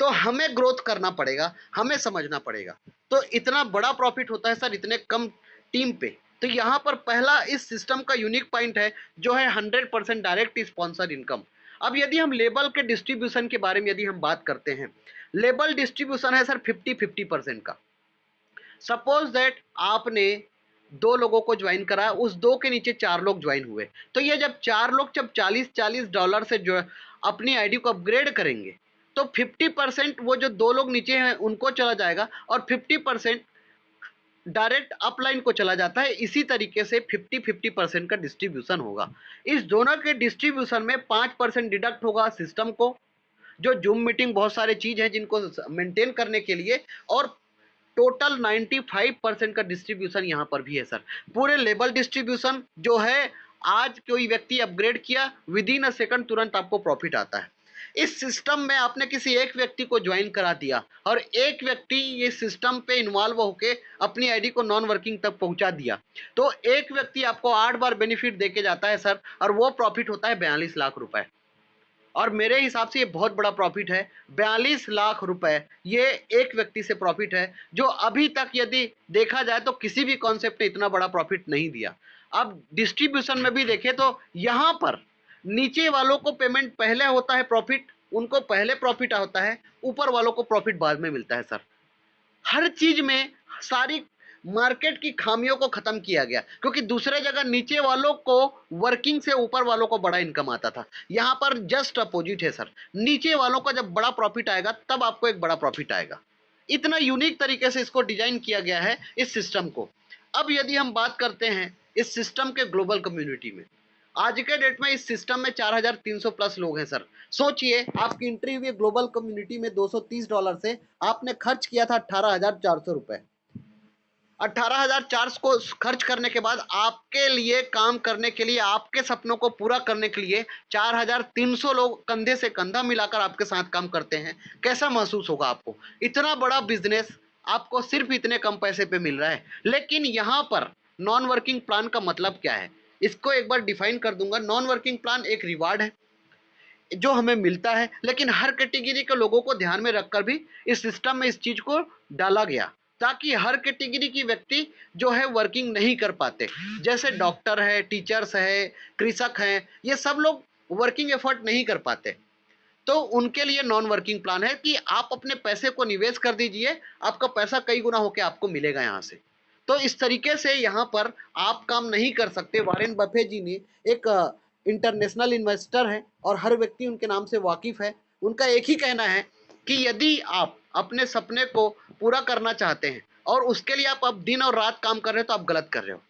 तो हमें ग्रोथ करना पड़ेगा, हमें समझना पड़ेगा। तो इतना बड़ा प्रॉफिट होता है सर इतने कम टीम पे। तो यहाँ पर पहला इस सिस्टम का यूनिक पॉइंट है जो है 100% डायरेक्ट स्पॉन्सर इनकम। अब यदि हम लेबल के डिस्ट्रीब्यूशन के बारे में यदि हम बात करते हैं, लेबल डिस्ट्रीब्यूशन है सर 50-50% का। सपोज दैट आपने 2 लोगों को ज्वाइन करा, उस 2 के नीचे 4 लोग ज्वाइन हुए, तो ये जब 4 लोग जब $40-40 से जो अपनी आईडी को अपग्रेड करेंगे, तो 50% वो जो 2 लोग नीचे हैं उनको चला जाएगा और 50% डायरेक्ट अपलाइन को चला जाता है। इसी तरीके से 50-50% का डिस्ट्रीब्यूशन होगा। इस दोनों के डिस्ट्रीब्यूशन में 5% डिडक्ट होगा सिस्टम को, जो जूम मीटिंग बहुत सारे चीज है जिनको मेंटेन करने के लिए, और टोटल 95% का डिस्ट्रीब्यूशन यहाँ पर भी है सर। पूरे लेबल डिस्ट्रीब्यूशन जो है, आज कोई व्यक्ति अपग्रेड किया, विद इन अ सेकंड तुरंत आपको प्रॉफिट आता है। इस सिस्टम में आपने किसी एक व्यक्ति को ज्वाइन करा दिया और एक व्यक्ति ये सिस्टम पे इन्वॉल्व होके अपनी आईडी को नॉन वर्किंग तक पहुंचा दिया, तो एक व्यक्ति आपको 8 बार बेनिफिट देके जाता है सर, और वो प्रॉफिट होता है 42 लाख रुपए। और मेरे हिसाब से ये बहुत बड़ा प्रॉफिट है। 42 लाख रुपए ये एक व्यक्ति से प्रॉफिट है, जो अभी तक यदि देखा जाए तो किसी भी कॉन्सेप्ट ने इतना बड़ा प्रॉफिट नहीं दिया। अब डिस्ट्रीब्यूशन में भी देखें तो यहाँ पर नीचे वालों को पेमेंट पहले होता है, प्रॉफिट उनको पहले प्रॉफिट होता है, ऊपर वालों को प्रॉफिट बाद में मिलता है सर। हर चीज में सारी मार्केट की खामियों को खत्म किया गया, क्योंकि दूसरे जगह नीचे वालों को वर्किंग से ऊपर वालों को बड़ा इनकम आता था। यहां पर जस्ट अपोजिट है सर, नीचे वालों का जब बड़ा प्रॉफिट आएगा तब आपको एक बड़ा प्रॉफिट आएगा। इतना यूनिक तरीके से इसको डिजाइन किया गया है इस सिस्टम को। अब यदि हम बात करते हैं इस सिस्टम के ग्लोबल कम्युनिटी में, आज के डेट में इस सिस्टम में 4300 प्लस लोग हैं सर। सोचिए, आपकी एंट्री हुई ग्लोबल कम्युनिटी में $230 से, आपने खर्च किया था 18,400 रुपए। 18,400 को खर्च करने के बाद आपके लिए काम करने के लिए, आपके सपनों को पूरा करने के लिए 4300 लोग कंधे से कंधा मिलाकर आपके साथ काम करते हैं। कैसा महसूस होगा आपको? इतना बड़ा बिजनेस आपको सिर्फ इतने कम पैसे पे मिल रहा है। लेकिन यहाँ पर नॉन वर्किंग प्लान का मतलब क्या है, इसको एक बार डिफाइन कर दूंगा। नॉन वर्किंग प्लान एक रिवार्ड है जो हमें मिलता है, लेकिन हर कैटेगरी के लोगों को ध्यान में रखकर भी इस सिस्टम में इस चीज को डाला गया, ताकि हर कैटेगरी की व्यक्ति जो है वर्किंग नहीं कर पाते, जैसे डॉक्टर है, टीचर्स है, कृषक हैं, ये सब लोग वर्किंग एफर्ट नहीं कर पाते, तो उनके लिए नॉन वर्किंग प्लान है कि आप अपने पैसे को निवेश कर दीजिए, आपका पैसा कई गुना होकर आपको मिलेगा यहाँ से। तो इस तरीके से यहाँ पर आप काम नहीं कर सकते। वॉरेन बफेट जी ने एक इंटरनेशनल इन्वेस्टर है और हर व्यक्ति उनके नाम से वाकिफ है। उनका एक ही कहना है कि यदि आप अपने सपने को पूरा करना चाहते हैं और उसके लिए आप अब दिन और रात काम कर रहे हो, तो आप गलत कर रहे हो।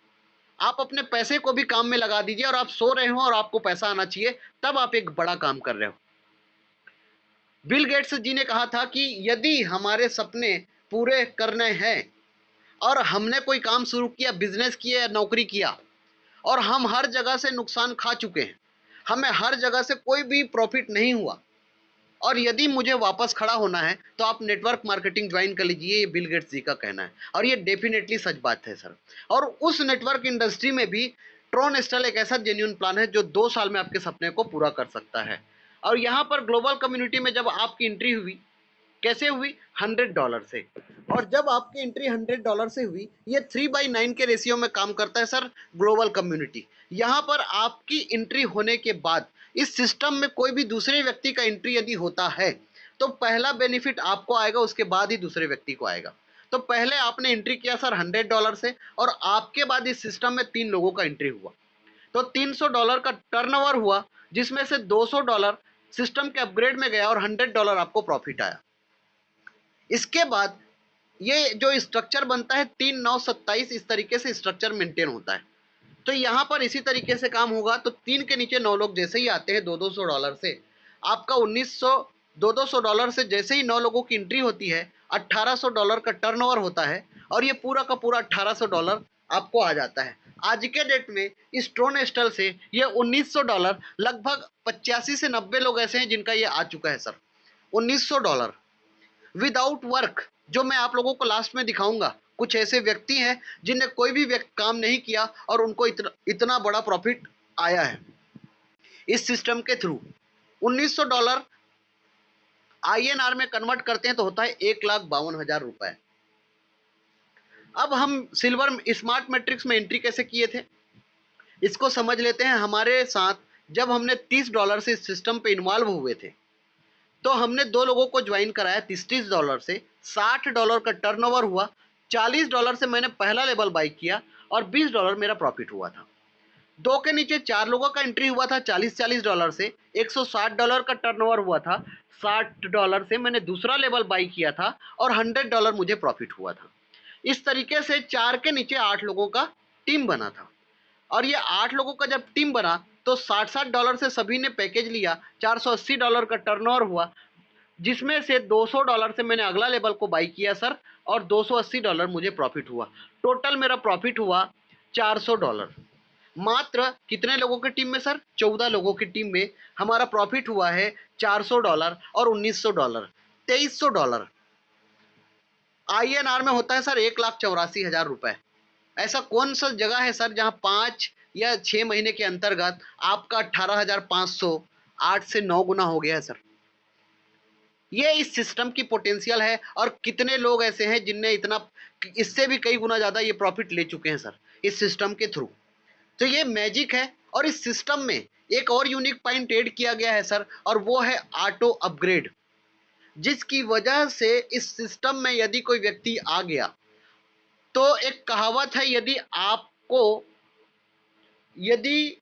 आप अपने पैसे को भी काम में लगा दीजिए, और आप सो रहे हो और आपको पैसा आना चाहिए, तब आप एक बड़ा काम कर रहे हो। बिल गेट्स जी ने कहा था कि यदि हमारे सपने पूरे करने हैं और हमने कोई काम शुरू किया, बिजनेस किया या नौकरी किया, और हम हर जगह से नुकसान खा चुके हैं, हमें हर जगह से कोई भी प्रॉफिट नहीं हुआ, और यदि मुझे वापस खड़ा होना है तो आप नेटवर्क मार्केटिंग ज्वाइन कर लीजिए, ये बिल गेट्स जी का कहना है। और ये डेफिनेटली सच बात है सर। और उस नेटवर्क इंडस्ट्री में भी ट्रोनेस्टल एक ऐसा जेन्युइन प्लान है जो 2 साल में आपके सपने को पूरा कर सकता है। और यहाँ पर ग्लोबल कम्युनिटी में जब आपकी एंट्री हुई, कैसे हुई? $100 से। और जब आपकी एंट्री $100 से हुई, ये 3/9 के रेशियो में काम करता है सर ग्लोबल कम्युनिटी। यहाँ पर आपकी एंट्री होने के बाद इस सिस्टम में कोई भी दूसरे व्यक्ति का एंट्री यदि होता है, तो पहला बेनिफिट आपको आएगा, उसके बाद ही दूसरे व्यक्ति को आएगा। तो पहले आपने एंट्री किया सर $100 से, और आपके बाद इस सिस्टम में 3 लोगों का एंट्री हुआ, तो $300 का टर्नओवर हुआ, जिसमें से $200 सिस्टम के अपग्रेड में गया और $100 आपको प्रॉफिट आया। इसके बाद ये जो स्ट्रक्चर बनता है 3 9 27, इस तरीके से स्ट्रक्चर मेंटेन होता है। तो यहाँ पर इसी तरीके से काम होगा। तो 3 के नीचे 9 लोग जैसे ही आते हैं $200 से, आपका 1900 $200 से जैसे ही 9 लोगों की एंट्री होती है, $1800 का टर्नओवर होता है, और ये पूरा का पूरा $1800 आपको आ जाता है। आज के डेट में इस ट्रोनेस्टल से ये $1900, लगभग 85 से 90 लोग ऐसे हैं जिनका ये आ चुका है सर। $1900 विदाउट वर्क, जो मैं आप लोगों को लास्ट में दिखाऊंगा। कुछ ऐसे व्यक्ति हैं जिन्हें कोई भी काम नहीं किया और उनको इतना बड़ा प्रॉफिट आया है इस सिस्टम के थ्रू। $1900 INR में कन्वर्ट करते हैं तो होता है 1,52,000 रुपए। अब हम सिल्वर स्मार्ट मैट्रिक्स में एंट्री कैसे किए थे, इसको समझ लेते हैं। हमारे साथ जब हमने $30 से इस सिस्टम पे इन्वॉल्व हुए थे, तो हमने दो लोगों को ज्वाइन कराया $30 से। $60 का टर्नओवर हुआ, $40 से मैंने पहला लेवल बाई किया और $20 मेरा प्रॉफिट हुआ था। दो के नीचे चार लोगों का एंट्री हुआ था $40 से, $160 का टर्नओवर हुआ था। $60 से मैंने दूसरा लेवल बाई किया था और $100 मुझे प्रॉफिट हुआ था। इस तरीके से चार के नीचे 8 लोगों का टीम बना था और ये 8 लोगों का जब टीम बना तो $60 से सभी ने पैकेज लिया, $480 का टर्नओवर हुआ, जिसमें से $200 से मैंने अगला लेवल को बाई किया सर और $280 मुझे प्रॉफिट हुआ। टोटल मेरा प्रॉफिट हुआ $400। मात्र कितने लोगों की टीम में सर? 14 लोगों की टीम में हमारा प्रॉफिट हुआ है $400 और $1900, $2300। INR में होता है सर 1,84,000 रुपए। ऐसा कौन सा जगह है सर जहां 5 या 6 महीने के अंतर्गत आपका 18,500 8 से 9 गुना हो गया है सर। ये इस सिस्टम की पोटेंशियल है और कितने लोग ऐसे हैं जिनने इतना, इससे भी कई गुना ज्यादा ये प्रॉफिट ले चुके हैं सर इस सिस्टम के थ्रू। तो ये मैजिक है और इस सिस्टम में एक और यूनिक पॉइंट ऐड किया गया है सर और वो है ऑटो अपग्रेड, जिसकी वजह से इस सिस्टम में यदि कोई व्यक्ति आ गया तो एक कहावत है, यदि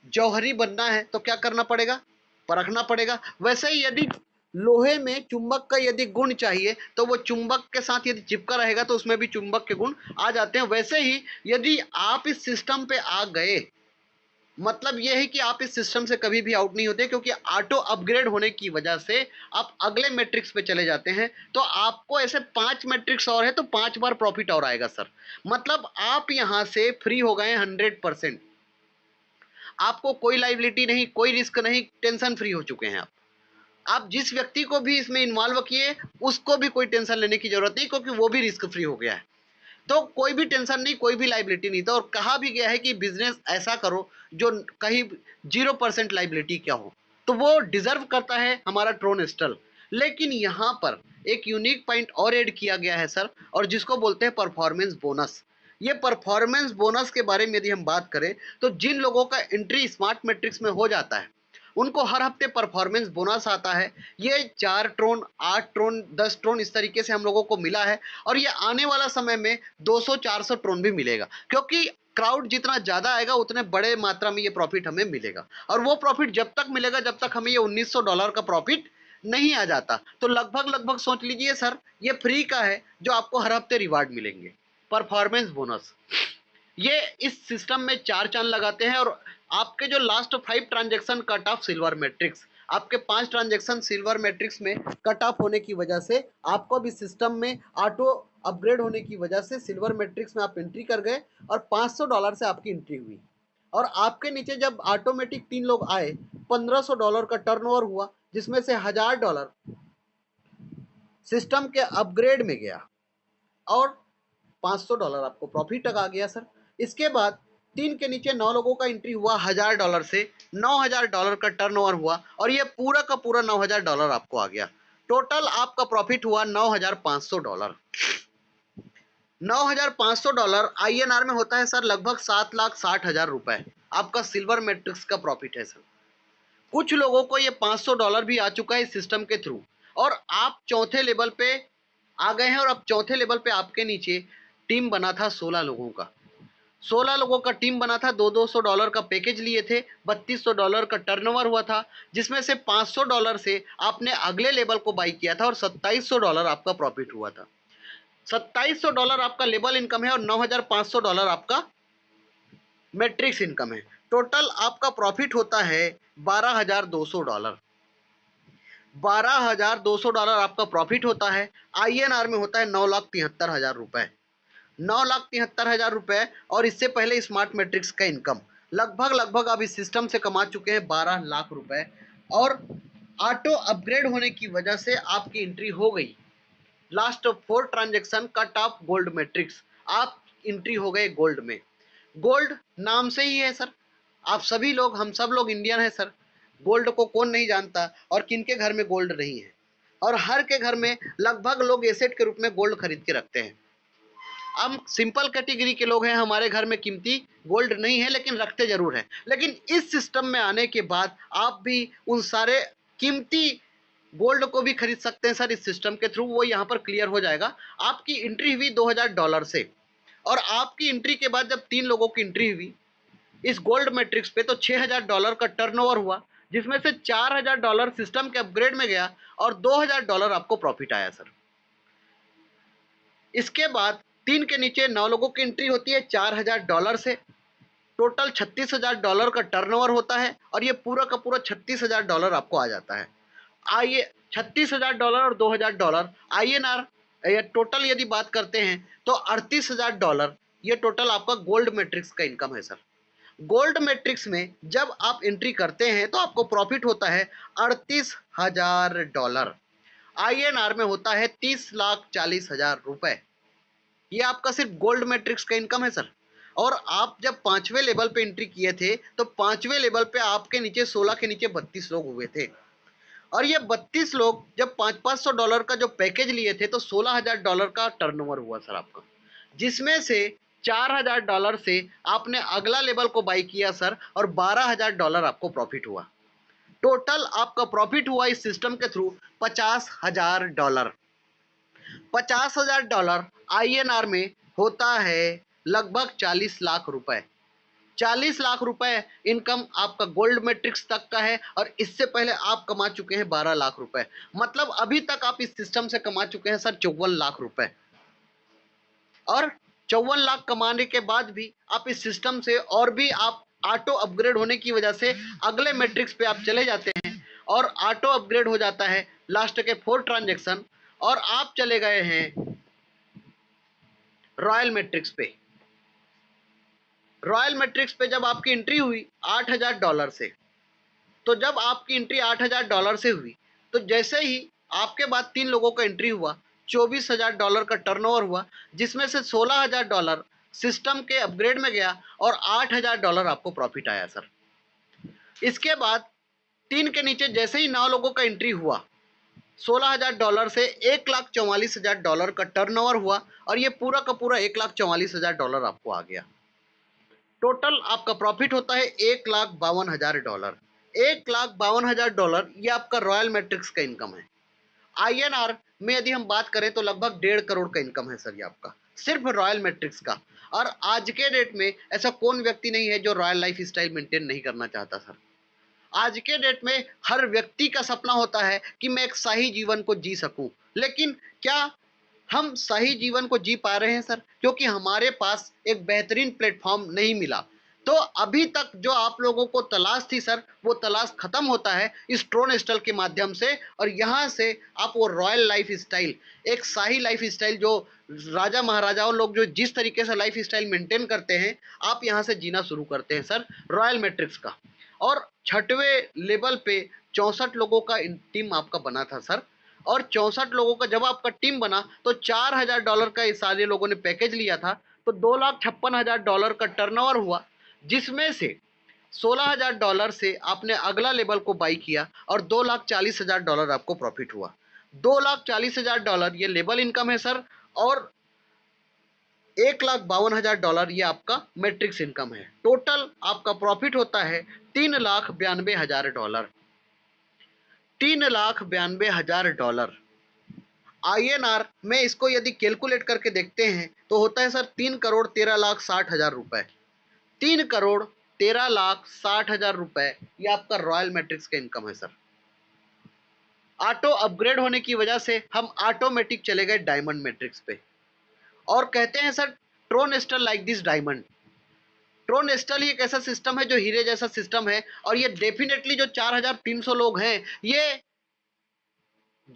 जौहरी बनना है तो क्या करना पड़ेगा? परखना पड़ेगा। वैसे ही यदि लोहे में चुंबक का यदि गुण चाहिए तो वो चुंबक के साथ यदि चिपका रहेगा तो उसमें भी चुंबक के गुण आ जाते हैं। वैसे ही यदि आप इस सिस्टम पे आ गए, मतलब यह है कि आप इस सिस्टम से कभी भी आउट नहीं होते, क्योंकि ऑटो अपग्रेड होने की वजह से आप अगले मैट्रिक्स पे चले जाते हैं तो आपको ऐसे 5 मैट्रिक्स और है तो 5 बार प्रॉफिट और आएगा सर। मतलब आप यहां से फ्री हो गए 100%। आपको कोई लाइबिलिटी नहीं, कोई रिस्क नहीं, टेंशन फ्री हो चुके हैं आप जिस व्यक्ति को भी इसमें इन्वॉल्व किए उसको भी कोई टेंशन लेने की जरूरत नहीं, क्योंकि वो भी रिस्क फ्री हो गया है। तो कोई भी टेंशन नहीं, कोई भी लाइबिलिटी नहीं था। और कहा भी गया है कि बिजनेस ऐसा करो जो कहीं 0% लाइबिलिटी क्या हो, तो वो डिजर्व करता है हमारा ट्रोनेस्टल। लेकिन यहाँ पर एक यूनिक पॉइंट और ऐड किया गया है सर, और जिसको बोलते हैं परफॉर्मेंस बोनस। ये परफॉर्मेंस बोनस के बारे में यदि हम बात करें तो जिन लोगों का एंट्री स्मार्ट मैट्रिक्स में हो जाता है उनको हर हफ्ते परफॉर्मेंस बोनस आता है। ये 4 ट्रोन, 8 ट्रोन, 10 ट्रोन इस तरीके से हम लोगों को मिला है और ये आने वाला समय में 200-400 ट्रोन भी मिलेगा, क्योंकि क्राउड जितना ज्यादा आएगा उतने बड़े मात्रा में ये प्रॉफिट हमें मिलेगा। और वो प्रॉफिट जब तक मिलेगा जब तक हमें ये $1900 का प्रॉफिट नहीं आ जाता। तो लगभग लगभग सोच लीजिए सर ये फ्री का है जो आपको हर हफ्ते रिवार्ड मिलेंगे, परफॉर्मेंस बोनस। ये इस सिस्टम में 4 चांद लगाते हैं। और आपके जो last 5 transaction cut off silver matrix, आपके 5 ट्रांजेक्शन सिल्वर मैट्रिक्स में कट ऑफ होने की वजह से आपको भी सिस्टम में ऑटो अपग्रेड होने की वजह से सिल्वर मैट्रिक्स में आप एंट्री कर गए और $500 से आपकी एंट्री हुई। और आपके नीचे जब ऑटोमेटिक 3 लोग आए, $1500 का टर्नओवर हुआ, जिसमें से $1000 सिस्टम के अपग्रेड में गया और $500 आपको प्रॉफिट आ गया सर। इसके बाद 3 के नीचे 9 लोगों का एंट्री हुआ $1000 से, $9000 का टर्नओवर हुआ और ये पूरा का पूरा $9000 आपको आ गया। टोटल आपका प्रॉफिट हुआ $9500। $9500 INR में होता है सर लगभग 7,60,000 रुपए। आपका सिल्वर मैट्रिक्स का प्रॉफिट है सर। कुछ लोगों को ये $500 भी आ चुका है इस सिस्टम के थ्रू और आप चौथे लेवल पे आ गए हैं। और अब चौथे लेवल पे आपके नीचे टीम बना था 16 लोगों का। 16 लोगों का टीम बना था, $200 का पैकेज लिए थे, $3200 का टर्नओवर हुआ था, जिसमें से $500 से आपने अगले लेवल को बाई किया था और $2700 आपका प्रॉफिट हुआ था। $2700 आपका लेवल इनकम है और $9500 आपका मैट्रिक्स इनकम है। टोटल आपका प्रॉफिट होता है $12,200। $12,200 आपका प्रॉफिट होता है। INR में होता है 9,73,000 रुपए। 9,73,000 रुपए और इससे पहले स्मार्ट मैट्रिक्स का इनकम लगभग लगभग आप इस सिस्टम से कमा चुके हैं 12 लाख रुपए। और ऑटो अपग्रेड होने की वजह से आपकी एंट्री हो गई last 4 transaction cut off gold matrix, आप एंट्री हो गए गोल्ड में। गोल्ड नाम से ही है सर, आप सभी लोग, हम सब लोग इंडियन है सर। गोल्ड को कौन नहीं जानता और किनके घर में गोल्ड नहीं है। और हर के घर में लगभग लोग एसेट के रूप में गोल्ड खरीद के रखते हैं। हम सिंपल कैटेगरी के लोग हैं, हमारे घर में कीमती गोल्ड नहीं है लेकिन रखते जरूर हैं। लेकिन इस सिस्टम में आने के बाद आप भी उन सारे कीमती गोल्ड को भी खरीद सकते हैं सर इस सिस्टम के थ्रू। वो यहाँ पर क्लियर हो जाएगा। आपकी एंट्री हुई $2000 से, और आपकी एंट्री के बाद जब 3 लोगों की एंट्री हुई इस गोल्ड मैट्रिक्स पे तो $6000 का टर्नओवर हुआ, जिसमें से $4000 सिस्टम के अपग्रेड में गया और $2000 आपको प्रॉफिट आया सर। इसके बाद 3 के नीचे 9 लोगों की एंट्री होती है $4000 से, टोटल $36000 का टर्नओवर होता है और ये पूरा का पूरा $36000 आपको आ जाता है। आइए $36000 और $2000 INR या टोटल यदि बात करते हैं तो $38000 ये टोटल आपका गोल्ड मैट्रिक्स का इनकम है सर। गोल्ड मैट्रिक्स में जब आप एंट्री करते हैं तो आपको प्रॉफिट होता है $38000। INR में होता है 30,40,000 रुपए। ये आपका सिर्फ गोल्ड मैट्रिक्स का इनकम है सर। और आप जब 5वें लेवल पे एंट्री किए थे तो 5वें लेवल पे आपके नीचे 16 के नीचे 32 लोग हुए थे, और ये 32 लोग जब $500 का जो पैकेज लिए थे तो $16,000 का टर्नओवर हुआ सर आपका, जिसमें से $4000 से आपने अगला लेवल को बाई किया सर और $12000 आपको प्रॉफिट हुआ। टोटल आपका प्रॉफिट हुआ इस सिस्टम के थ्रू $50,000। $50,000 INR में होता है लगभग 40 लाख रुपए। 40 लाख रुपए इनकम आपका गोल्ड मैट्रिक्स तक का है, और इससे पहले आप कमा चुके हैं 12 लाख रुपए। मतलब अभी तक आप इस सिस्टम से कमा चुके हैं सर 54 लाख रुपए। और 54 लाख कमाने के बाद भी आप इस सिस्टम से और भी आप ऑटो अपग्रेड होने की वजह से अगले मैट्रिक्स पे आप चले जाते हैं और ऑटो अपग्रेड हो जाता है लास्ट के 4 ट्रांजेक्शन, और आप चले गए हैं रॉयल मैट्रिक्स पे। रॉयल मैट्रिक्स पे जब आपकी एंट्री हुई $8000 से, तो जब आपकी एंट्री $8000 से हुई तो जैसे ही आपके बाद 3 लोगों का एंट्री हुआ $24,000 का टर्नओवर हुआ, जिसमें से $16,000 सिस्टम के अपग्रेड में गया और $8,000 आपको प्रॉफिट आया सर। इसके बाद 3 के नीचे जैसे ही 9 लोगों का एंट्री हुआ $16,000 से $1,44,000 का टर्नओवर हुआ, और ये पूरा का पूरा $1,44,000 आपको आ गया। टोटल आपका प्रॉफिट होता है $1,52,000। $1,52,000 ये आपका रॉयल मैट्रिक्स का इनकम है। INR में यदि हम बात करें तो लगभग 1.5 करोड़ का इनकम है सर ये आपका, सिर्फ रॉयल मैट्रिक्स का। और आज के डेट में ऐसा कौन व्यक्ति नहीं है जो रॉयल लाइफ स्टाइल मेंटेन नहीं करना चाहता सर। आज के डेट में हर व्यक्ति का सपना होता है कि मैं एक सही जीवन को जी सकूं, लेकिन क्या हम सही जीवन को जी पा रहे हैं सर? क्योंकि हमारे पास एक बेहतरीन प्लेटफॉर्म नहीं मिला। तो अभी तक जो आप लोगों को तलाश थी सर, वो तलाश खत्म होता है इस ट्रोनेस्टल के माध्यम से, और यहाँ से आप वो रॉयल लाइफ स्टाइल, एक शाही लाइफ स्टाइल जो राजा महाराजाओं लोग जो जिस तरीके से लाइफ स्टाइल मेंटेन करते हैं, आप यहाँ से जीना शुरू करते हैं सर रॉयल मैट्रिक्स का। और 6वें लेवल पे 64 लोगों का टीम आपका बना था सर, और 64 लोगों का जब आपका टीम बना तो $4000 का इस सारे लोगों ने पैकेज लिया था, तो $2,56,000 का टर्नओवर हुआ, जिसमें से $16,000 से आपने अगला लेवल को बाई किया और $2,40,000 आपको प्रॉफिट हुआ। $2,40,000 ये लेवल इनकम है सर, और $1,52,000 ये आपका मैट्रिक्स इनकम है। टोटल आपका प्रॉफिट होता है $3,92,000। $3,92,000 INR में इसको यदि कैलकुलेट करके देखते हैं तो होता है सर 3,13,60,000 रुपए। 3,13,60,000 रुपए ये आपका रॉयल मैट्रिक्स का इनकम है सर। ऑटो अपग्रेड होने की वजह से हम ऑटोमेटिक चले गए डायमंड मैट्रिक्स पे, और कहते हैं सर ट्रोनेस्टल लाइक दिस डायमंड। ट्रोनेस्टल ही एक ऐसा सिस्टम है जो हीरे जैसा सिस्टम है, और ये डेफिनेटली जो 4,300 लोग हैं ये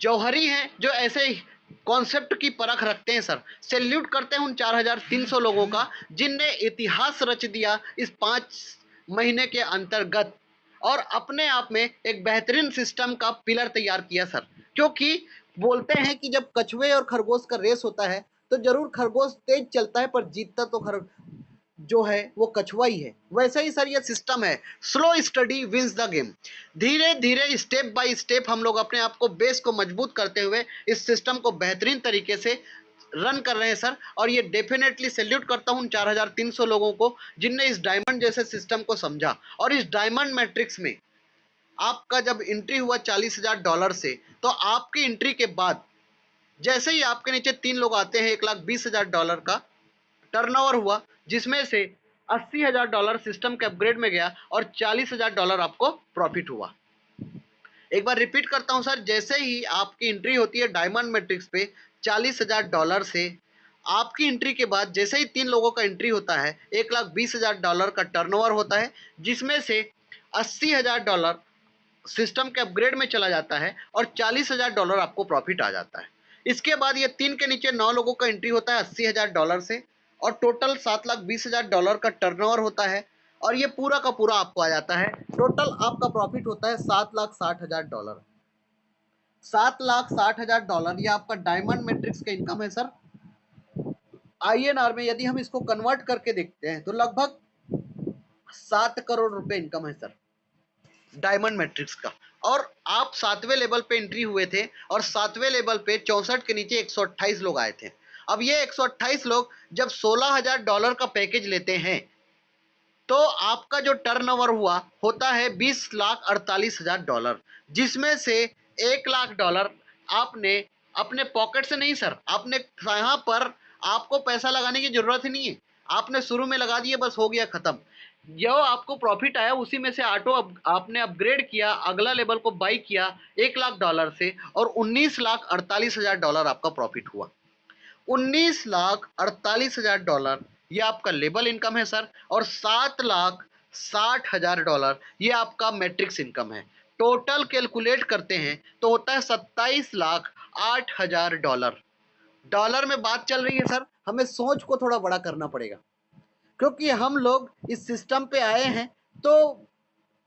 जौहरी हैं जो ऐसे कॉन्सेप्ट की परख रखते हैं सर। सैल्यूट करते हैं उन 4,300 लोगों का जिनने इतिहास रच दिया इस 5 महीने के अंतर्गत, और अपने आप में एक बेहतरीन सिस्टम का पिलर तैयार किया सर। क्योंकि बोलते हैं कि जब कछुए और खरगोश का रेस होता है तो जरूर खरगोश तेज चलता है पर जीतता तो जो है वो कछुआ ही है। वैसे ही सर ये सिस्टम है, slow study wins the game. धीरे धीरे स्टेप बाय स्टेप हम लोग अपने आप को बेस को मजबूत करते हुए इस सिस्टम को बेहतरीन तरीके से रन कर रहे हैं सर, और ये डेफिनेटली सैल्यूट करता हूं 4300 लोगों को जिनने इस डायमंड जैसे सिस्टम को समझा। और इस डायमंड मैट्रिक्स में आपका जब एंट्री हुआ $40,000 से, तो आपकी एंट्री के बाद जैसे ही आपके नीचे 3 लोग आते हैं, $1,20,000 का टर्नओवर हुआ, जिसमें से $80,000 सिस्टम के अपग्रेड में गया और $40,000 आपको प्रॉफिट हुआ। एक बार रिपीट करता हूं सर, जैसे ही आपकी एंट्री होती है डायमंड मैट्रिक्स पे $40,000 से, आपकी एंट्री के बाद जैसे ही 3 लोगों का एंट्री होता है, $1,20,000 का टर्नओवर होता है, जिसमें से $80,000 सिस्टम के अपग्रेड में चला जाता है और $40,000 आपको प्रॉफिट आ जाता है। इसके बाद ये 3 के नीचे 9 लोगों का एंट्री होता है $80,000 से, और टोटल $7,20,000 का टर्नओवर होता है, और ये पूरा का पूरा आपको आ जाता है। टोटल आपका प्रॉफिट होता है $7,60,000। $7,60,000 ये आपका डायमंड मैट्रिक्स का इनकम है सर। INR में यदि हम इसको कन्वर्ट करके देखते हैं तो लगभग 7 करोड़ रुपए इनकम है सर डायमंड मैट्रिक्स का। और आप 7वें लेवल पे एंट्री हुए थे, और 7वें लेवल पे 64 के नीचे 128 लोग आए थे। अब ये 128 लोग जब $16,000 का पैकेज लेते हैं, तो आपका जो टर्नओवर हुआ होता है $20,48,000, जिसमें से $1,00,000 आपने अपने पॉकेट से नहीं सर, आपने यहाँ पर आपको पैसा लगाने की जरूरत ही नहीं है, आपने शुरू में लगा दिए, बस हो गया खत्म। जो आपको प्रॉफिट आया उसी में से आपने अपग्रेड किया, अगला लेवल को बाई किया $1,00,000 से, और $19,48,000 आपका प्रॉफिट हुआ। $19,48,000 ये आपका लेबल इनकम है सर, और $7,60,000 ये आपका मैट्रिक्स इनकम है। टोटल कैलकुलेट करते हैं तो होता है $27,08,000। डॉलर में बात चल रही है सर, हमें सोच को थोड़ा बड़ा करना पड़ेगा, क्योंकि हम लोग इस सिस्टम पे आए हैं, तो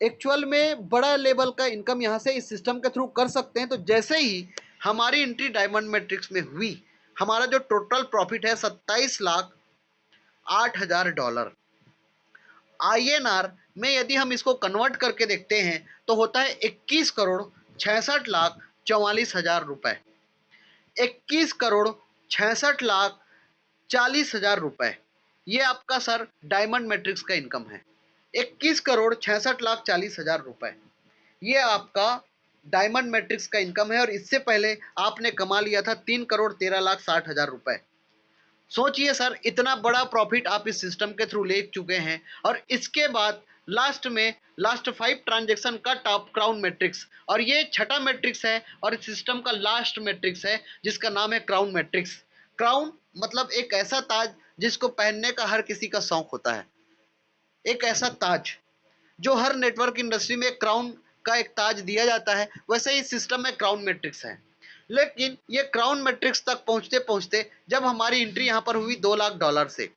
एक्चुअल में बड़ा लेवल का इनकम यहाँ से इस सिस्टम के थ्रू कर सकते हैं। तो जैसे ही हमारी एंट्री डायमंड मैट्रिक्स में हुई, हमारा जो टोटल प्रॉफिट है $27,08,000। INR में यदि हम इसको कन्वर्ट करके देखते हैं तो होता है 21,66,44,000 रुपए। 21,66,40,000 रुपए ये आपका सर डायमंड मैट्रिक्स का इनकम है। 21,66,40,000 रुपए ये आपका डायमंड मैट्रिक्स का इनकम है, और इससे पहले आपने कमा लिया था 3,13,60,000 रुपए। सोचिए सर, इतना बड़ा प्रॉफिट आप इस सिस्टम के थ्रू ले चुके हैं, और इसके बाद लास्ट 5 ट्रांजेक्शन का टॉप क्राउन मैट्रिक्स, और ये छठा मैट्रिक्स है और इस सिस्टम का लास्ट मैट्रिक्स है, जिसका नाम है क्राउन मैट्रिक्स। क्राउन मतलब एक ऐसा ताज जिसको पहनने का हर किसी का शौक होता है, एक ऐसा ताज जो हर नेटवर्क इंडस्ट्री में क्राउन का एक ताज दिया जाता है, वैसे ही सिस्टम में क्राउन मैट्रिक्स है। लेकिन ये क्राउन मैट्रिक्स तक पहुंचते पहुंचते जब हमारी एंट्री यहां पर हुई $2,00,000 से,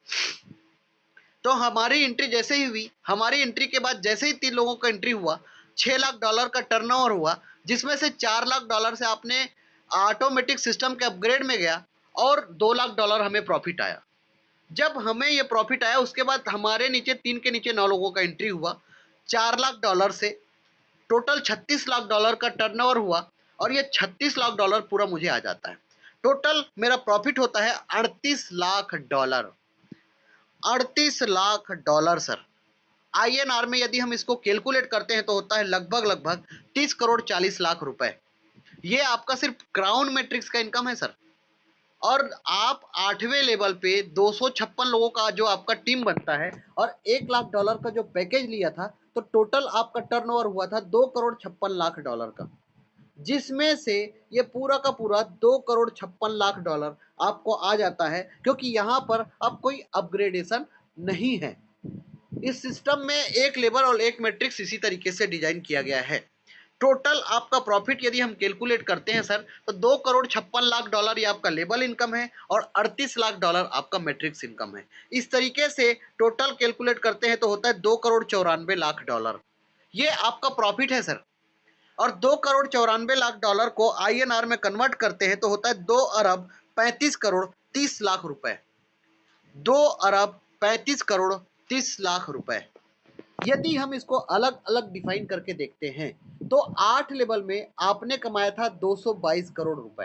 तो हमारी एंट्री जैसे ही हुई, हमारी एंट्री के बाद जैसे ही 3 लोगों का एंट्री हुआ, $6,00,000 का टर्नओवर हुआ, जिसमें से $4,00,000 से आपने ऑटोमेटिक सिस्टम के अपग्रेड में गया, और $2,00,000 हमें प्रॉफिट आया। जब हमें ये प्रॉफिट आया, उसके बाद हमारे नीचे 3 के नीचे 9 लोगों का एंट्री हुआ $4,00,000 से, टोटल $36,00,000 का टर्नओवर हुआ, और ये $36,00,000 पूरा मुझे आ जाता है। टोटल मेरा प्रॉफिट होता है $38,00,000। $38,00,000 सर। INR में यदि हम इसको कैलकुलेट करते हैं तो होता है लगभग 30,40,00,000 रुपए। ये आपका सिर्फ क्राउन मैट्रिक्स का इनकम है सर। और आप 8वें लेवल पे 256 लोगों का जो आपका टीम बनता है, और $1,00,000 का जो पैकेज लिया था, तो टोटल आपका टर्नओवर हुआ था $2,56,00,000 का, जिसमें से ये पूरा का पूरा $2,56,00,000 आपको आ जाता है, क्योंकि यहाँ पर अब कोई अपग्रेडेशन नहीं है। इस सिस्टम में एक लेवल और एक मैट्रिक्स इसी तरीके से डिजाइन किया गया है। टोटल आपका प्रॉफिट यदि हम कैलकुलेट करते हैं सर, तो $2,56,00,000 ये आपका लेबल इनकम है, और $38,00,000 आपका मैट्रिक्स इनकम है। इस तरीके से टोटल कैलकुलेट करते हैं तो होता है $2,94,00,000। ये आपका प्रॉफिट है सर। और $2,94,00,000 को INR में कन्वर्ट करते हैं तो होता है 2,35,30,00,000 रुपए। 2,35,30,00,000 रुपए। यदि हम इसको अलग अलग डिफाइन करके देखते हैं तो 8 लेवल में आपने कमाया था 222 करोड़ रुपए।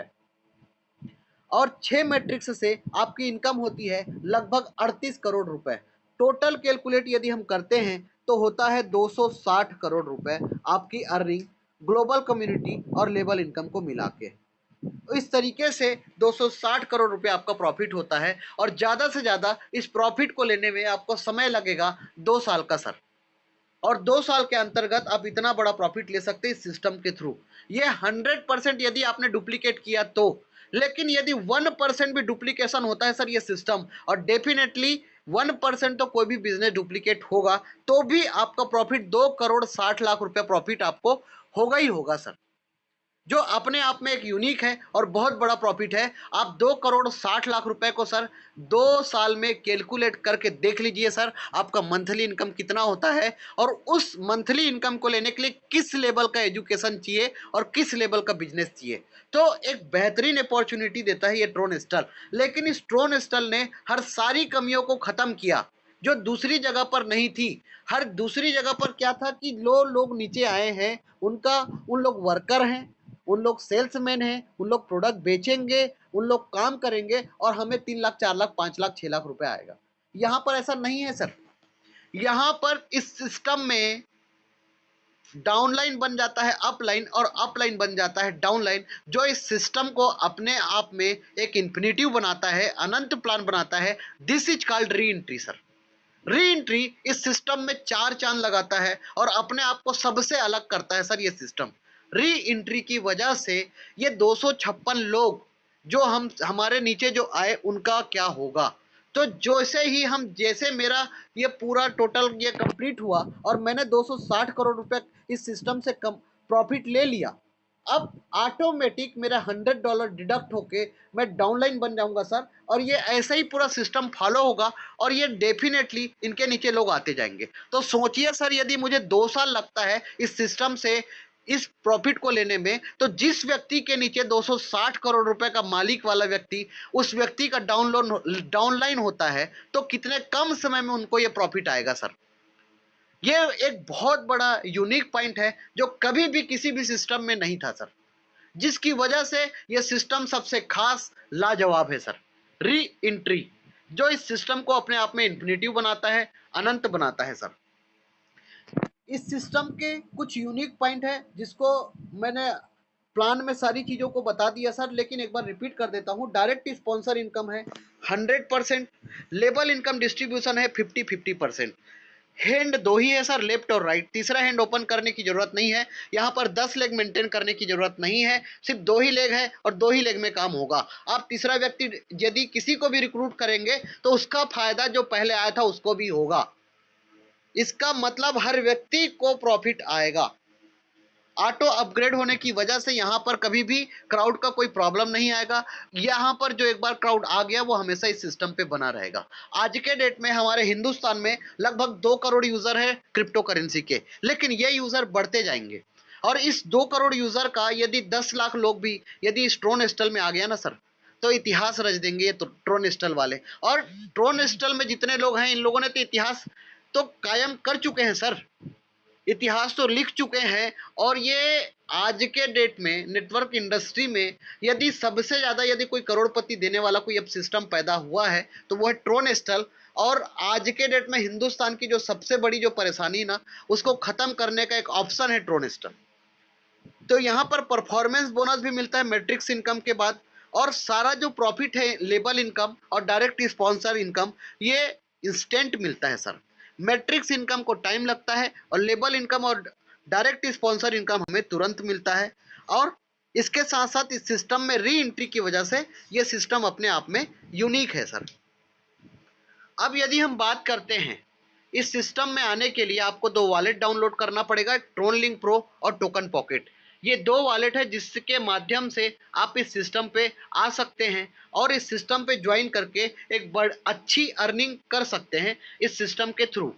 और 6 मैट्रिक्स से आपकी इनकम होती है लगभग 38 करोड़ रुपए। टोटल कैलकुलेट यदि हम करते हैं तो होता है 260 करोड़ रुपए आपकी अर्निंग ग्लोबल कम्युनिटी और लेवल इनकम को मिला के। इस तरीके से 260 करोड़ रुपए आपका प्रॉफिट होता है और ज़्यादा से ज़्यादा इस प्रॉफिट को लेने में आपको समय लगेगा 2 साल का सर। और 2 साल के अंतर्गत आप इतना बड़ा प्रॉफिट ले सकते हैं इस सिस्टम के थ्रू। ये 100% यदि आपने डुप्लीकेट किया तो, लेकिन यदि 1% भी डुप्लीकेशन होता है सर ये सिस्टम, और डेफिनेटली 1% तो कोई भी बिजनेस डुप्लीकेट होगा, तो भी आपका प्रॉफिट 2 करोड़ 60 लाख रुपया प्रॉफिट आपको होगा ही होगा सर, जो अपने आप में एक यूनिक है और बहुत बड़ा प्रॉफिट है। आप 2 करोड़ 60 लाख रुपए को सर 2 साल में कैलकुलेट करके देख लीजिए सर, आपका मंथली इनकम कितना होता है और उस मंथली इनकम को लेने के लिए किस लेवल का एजुकेशन चाहिए और किस लेवल का बिजनेस चाहिए। तो एक बेहतरीन अपॉर्चुनिटी देता है ये ट्रोनस्टल। लेकिन इस ट्रोनस्टल ने हर सारी कमियों को खत्म किया जो दूसरी जगह पर नहीं थी। हर दूसरी जगह पर क्या था कि लोग नीचे आए हैं, उन लोग वर्कर हैं, उन लोग सेल्समैन हैं, उन लोग प्रोडक्ट बेचेंगे, उन लोग काम करेंगे और हमें 3 लाख 4 लाख 5 लाख 6 लाख रुपए आएगा। यहाँ पर ऐसा नहीं है सर। यहाँ पर इस सिस्टम में डाउनलाइन बन जाता है अपलाइन और अपलाइन बन जाता है डाउनलाइन, जो इस सिस्टम को अपने आप में एक इन्फिनिटिव बनाता है, अनंत प्लान बनाता है। This is called re entry sir. Re entry इस सिस्टम में 4 चांद लगाता है और अपने आप को सबसे अलग करता है सर ये सिस्टम। री एंट्री की वजह से ये 256 लोग जो हमारे नीचे जो आए उनका क्या होगा। तो जैसे मेरा ये पूरा टोटल ये कंप्लीट हुआ और मैंने 260 करोड़ रुपए इस सिस्टम से कम प्रॉफिट ले लिया, अब ऑटोमेटिक मेरा $100 डिडक्ट होके मैं डाउनलाइन बन जाऊंगा सर, और ये ऐसा ही पूरा सिस्टम फॉलो होगा और ये डेफिनेटली इनके नीचे लोग आते जाएंगे। तो सोचिए सर, यदि मुझे 2 साल लगता है इस सिस्टम से इस प्रॉफिट को लेने में, तो जिस व्यक्ति के नीचे 260 करोड़ रुपए का मालिक वाला व्यक्ति, उस व्यक्ति का डाउनलाइन होता है तो कितने कम समय में उनको ये प्रॉफिट आएगा सर। ये एक बहुत बड़ा यूनिक पॉइंट है जो कभी भी किसी भी सिस्टम में नहीं था सर, जिसकी वजह से ये सिस्टम सबसे खास लाजवाब है सर। री एंट्री जो इस सिस्टम को अपने आप में इन्फिनिटिव बनाता है, अनंत बनाता है सर। इस सिस्टम के कुछ यूनिक पॉइंट है जिसको मैंने प्लान में सारी चीज़ों को बता दिया सर, लेकिन एक बार रिपीट कर देता हूँ। डायरेक्ट स्पॉन्सर इनकम है 100%, लेबल इनकम डिस्ट्रीब्यूशन है 50-50%। हैंड 2 ही है सर, लेफ्ट और राइट। तीसरा हैंड ओपन करने की जरूरत नहीं है। यहाँ पर 10 लेग मेंटेन करने की जरूरत नहीं है, सिर्फ 2 ही लेग है और 2 ही लेग में काम होगा। आप तीसरा व्यक्ति यदि किसी को भी रिक्रूट करेंगे तो उसका फायदा जो पहले आया था उसको भी होगा। इसका मतलब हर व्यक्ति को प्रॉफिट आएगा। ऑटो अपग्रेड होने की वजह से यहाँ पर कभी भी क्राउड का कोई प्रॉब्लम नहीं आएगा। यहाँ पर जो एक बार क्राउड आ गया वो हमेशा इस सिस्टम पे बना रहेगा। आज के डेट में हमारे हिंदुस्तान में लगभग 2 करोड़ यूजर है क्रिप्टो करेंसी के, लेकिन ये यूजर बढ़ते जाएंगे और इस 2 करोड़ यूजर का यदि 10 लाख लोग भी यदि इस ट्रोनस्टल में आ गया ना सर, तो इतिहास रच देंगे ये ट्रोनस्टल वाले। और ट्रोनस्टल में जितने लोग हैं इन लोगों ने तो इतिहास तो कायम कर चुके हैं सर, इतिहास तो लिख चुके हैं। और ये आज के डेट में नेटवर्क इंडस्ट्री में यदि सबसे ज़्यादा यदि कोई करोड़पति देने वाला कोई अब सिस्टम पैदा हुआ है तो वो है ट्रोनस्टल। और आज के डेट में हिंदुस्तान की जो सबसे बड़ी जो परेशानी ना, उसको ख़त्म करने का एक ऑप्शन है ट्रोनस्टल। तो यहाँ पर परफॉर्मेंस बोनस भी मिलता है मैट्रिक्स इनकम के बाद, और सारा जो प्रॉफिट है लेबल इनकम और डायरेक्ट स्पॉन्सर इनकम ये इंस्टेंट मिलता है सर। मैट्रिक्स इनकम को टाइम लगता है और लेबल इनकम और डायरेक्ट स्पॉन्सर इनकम हमें तुरंत मिलता है। और इसके साथ साथ इस सिस्टम में री एंट्री की वजह से ये सिस्टम अपने आप में यूनिक है सर। अब यदि हम बात करते हैं इस सिस्टम में आने के लिए आपको 2 वॉलेट डाउनलोड करना पड़ेगा, ट्रोन लिंक प्रो और टोकन पॉकेट। ये 2 वॉलेट है जिसके माध्यम से आप इस सिस्टम पे आ सकते हैं और इस सिस्टम पे ज्वाइन करके एक अच्छी अर्निंग कर सकते हैं इस सिस्टम के थ्रू।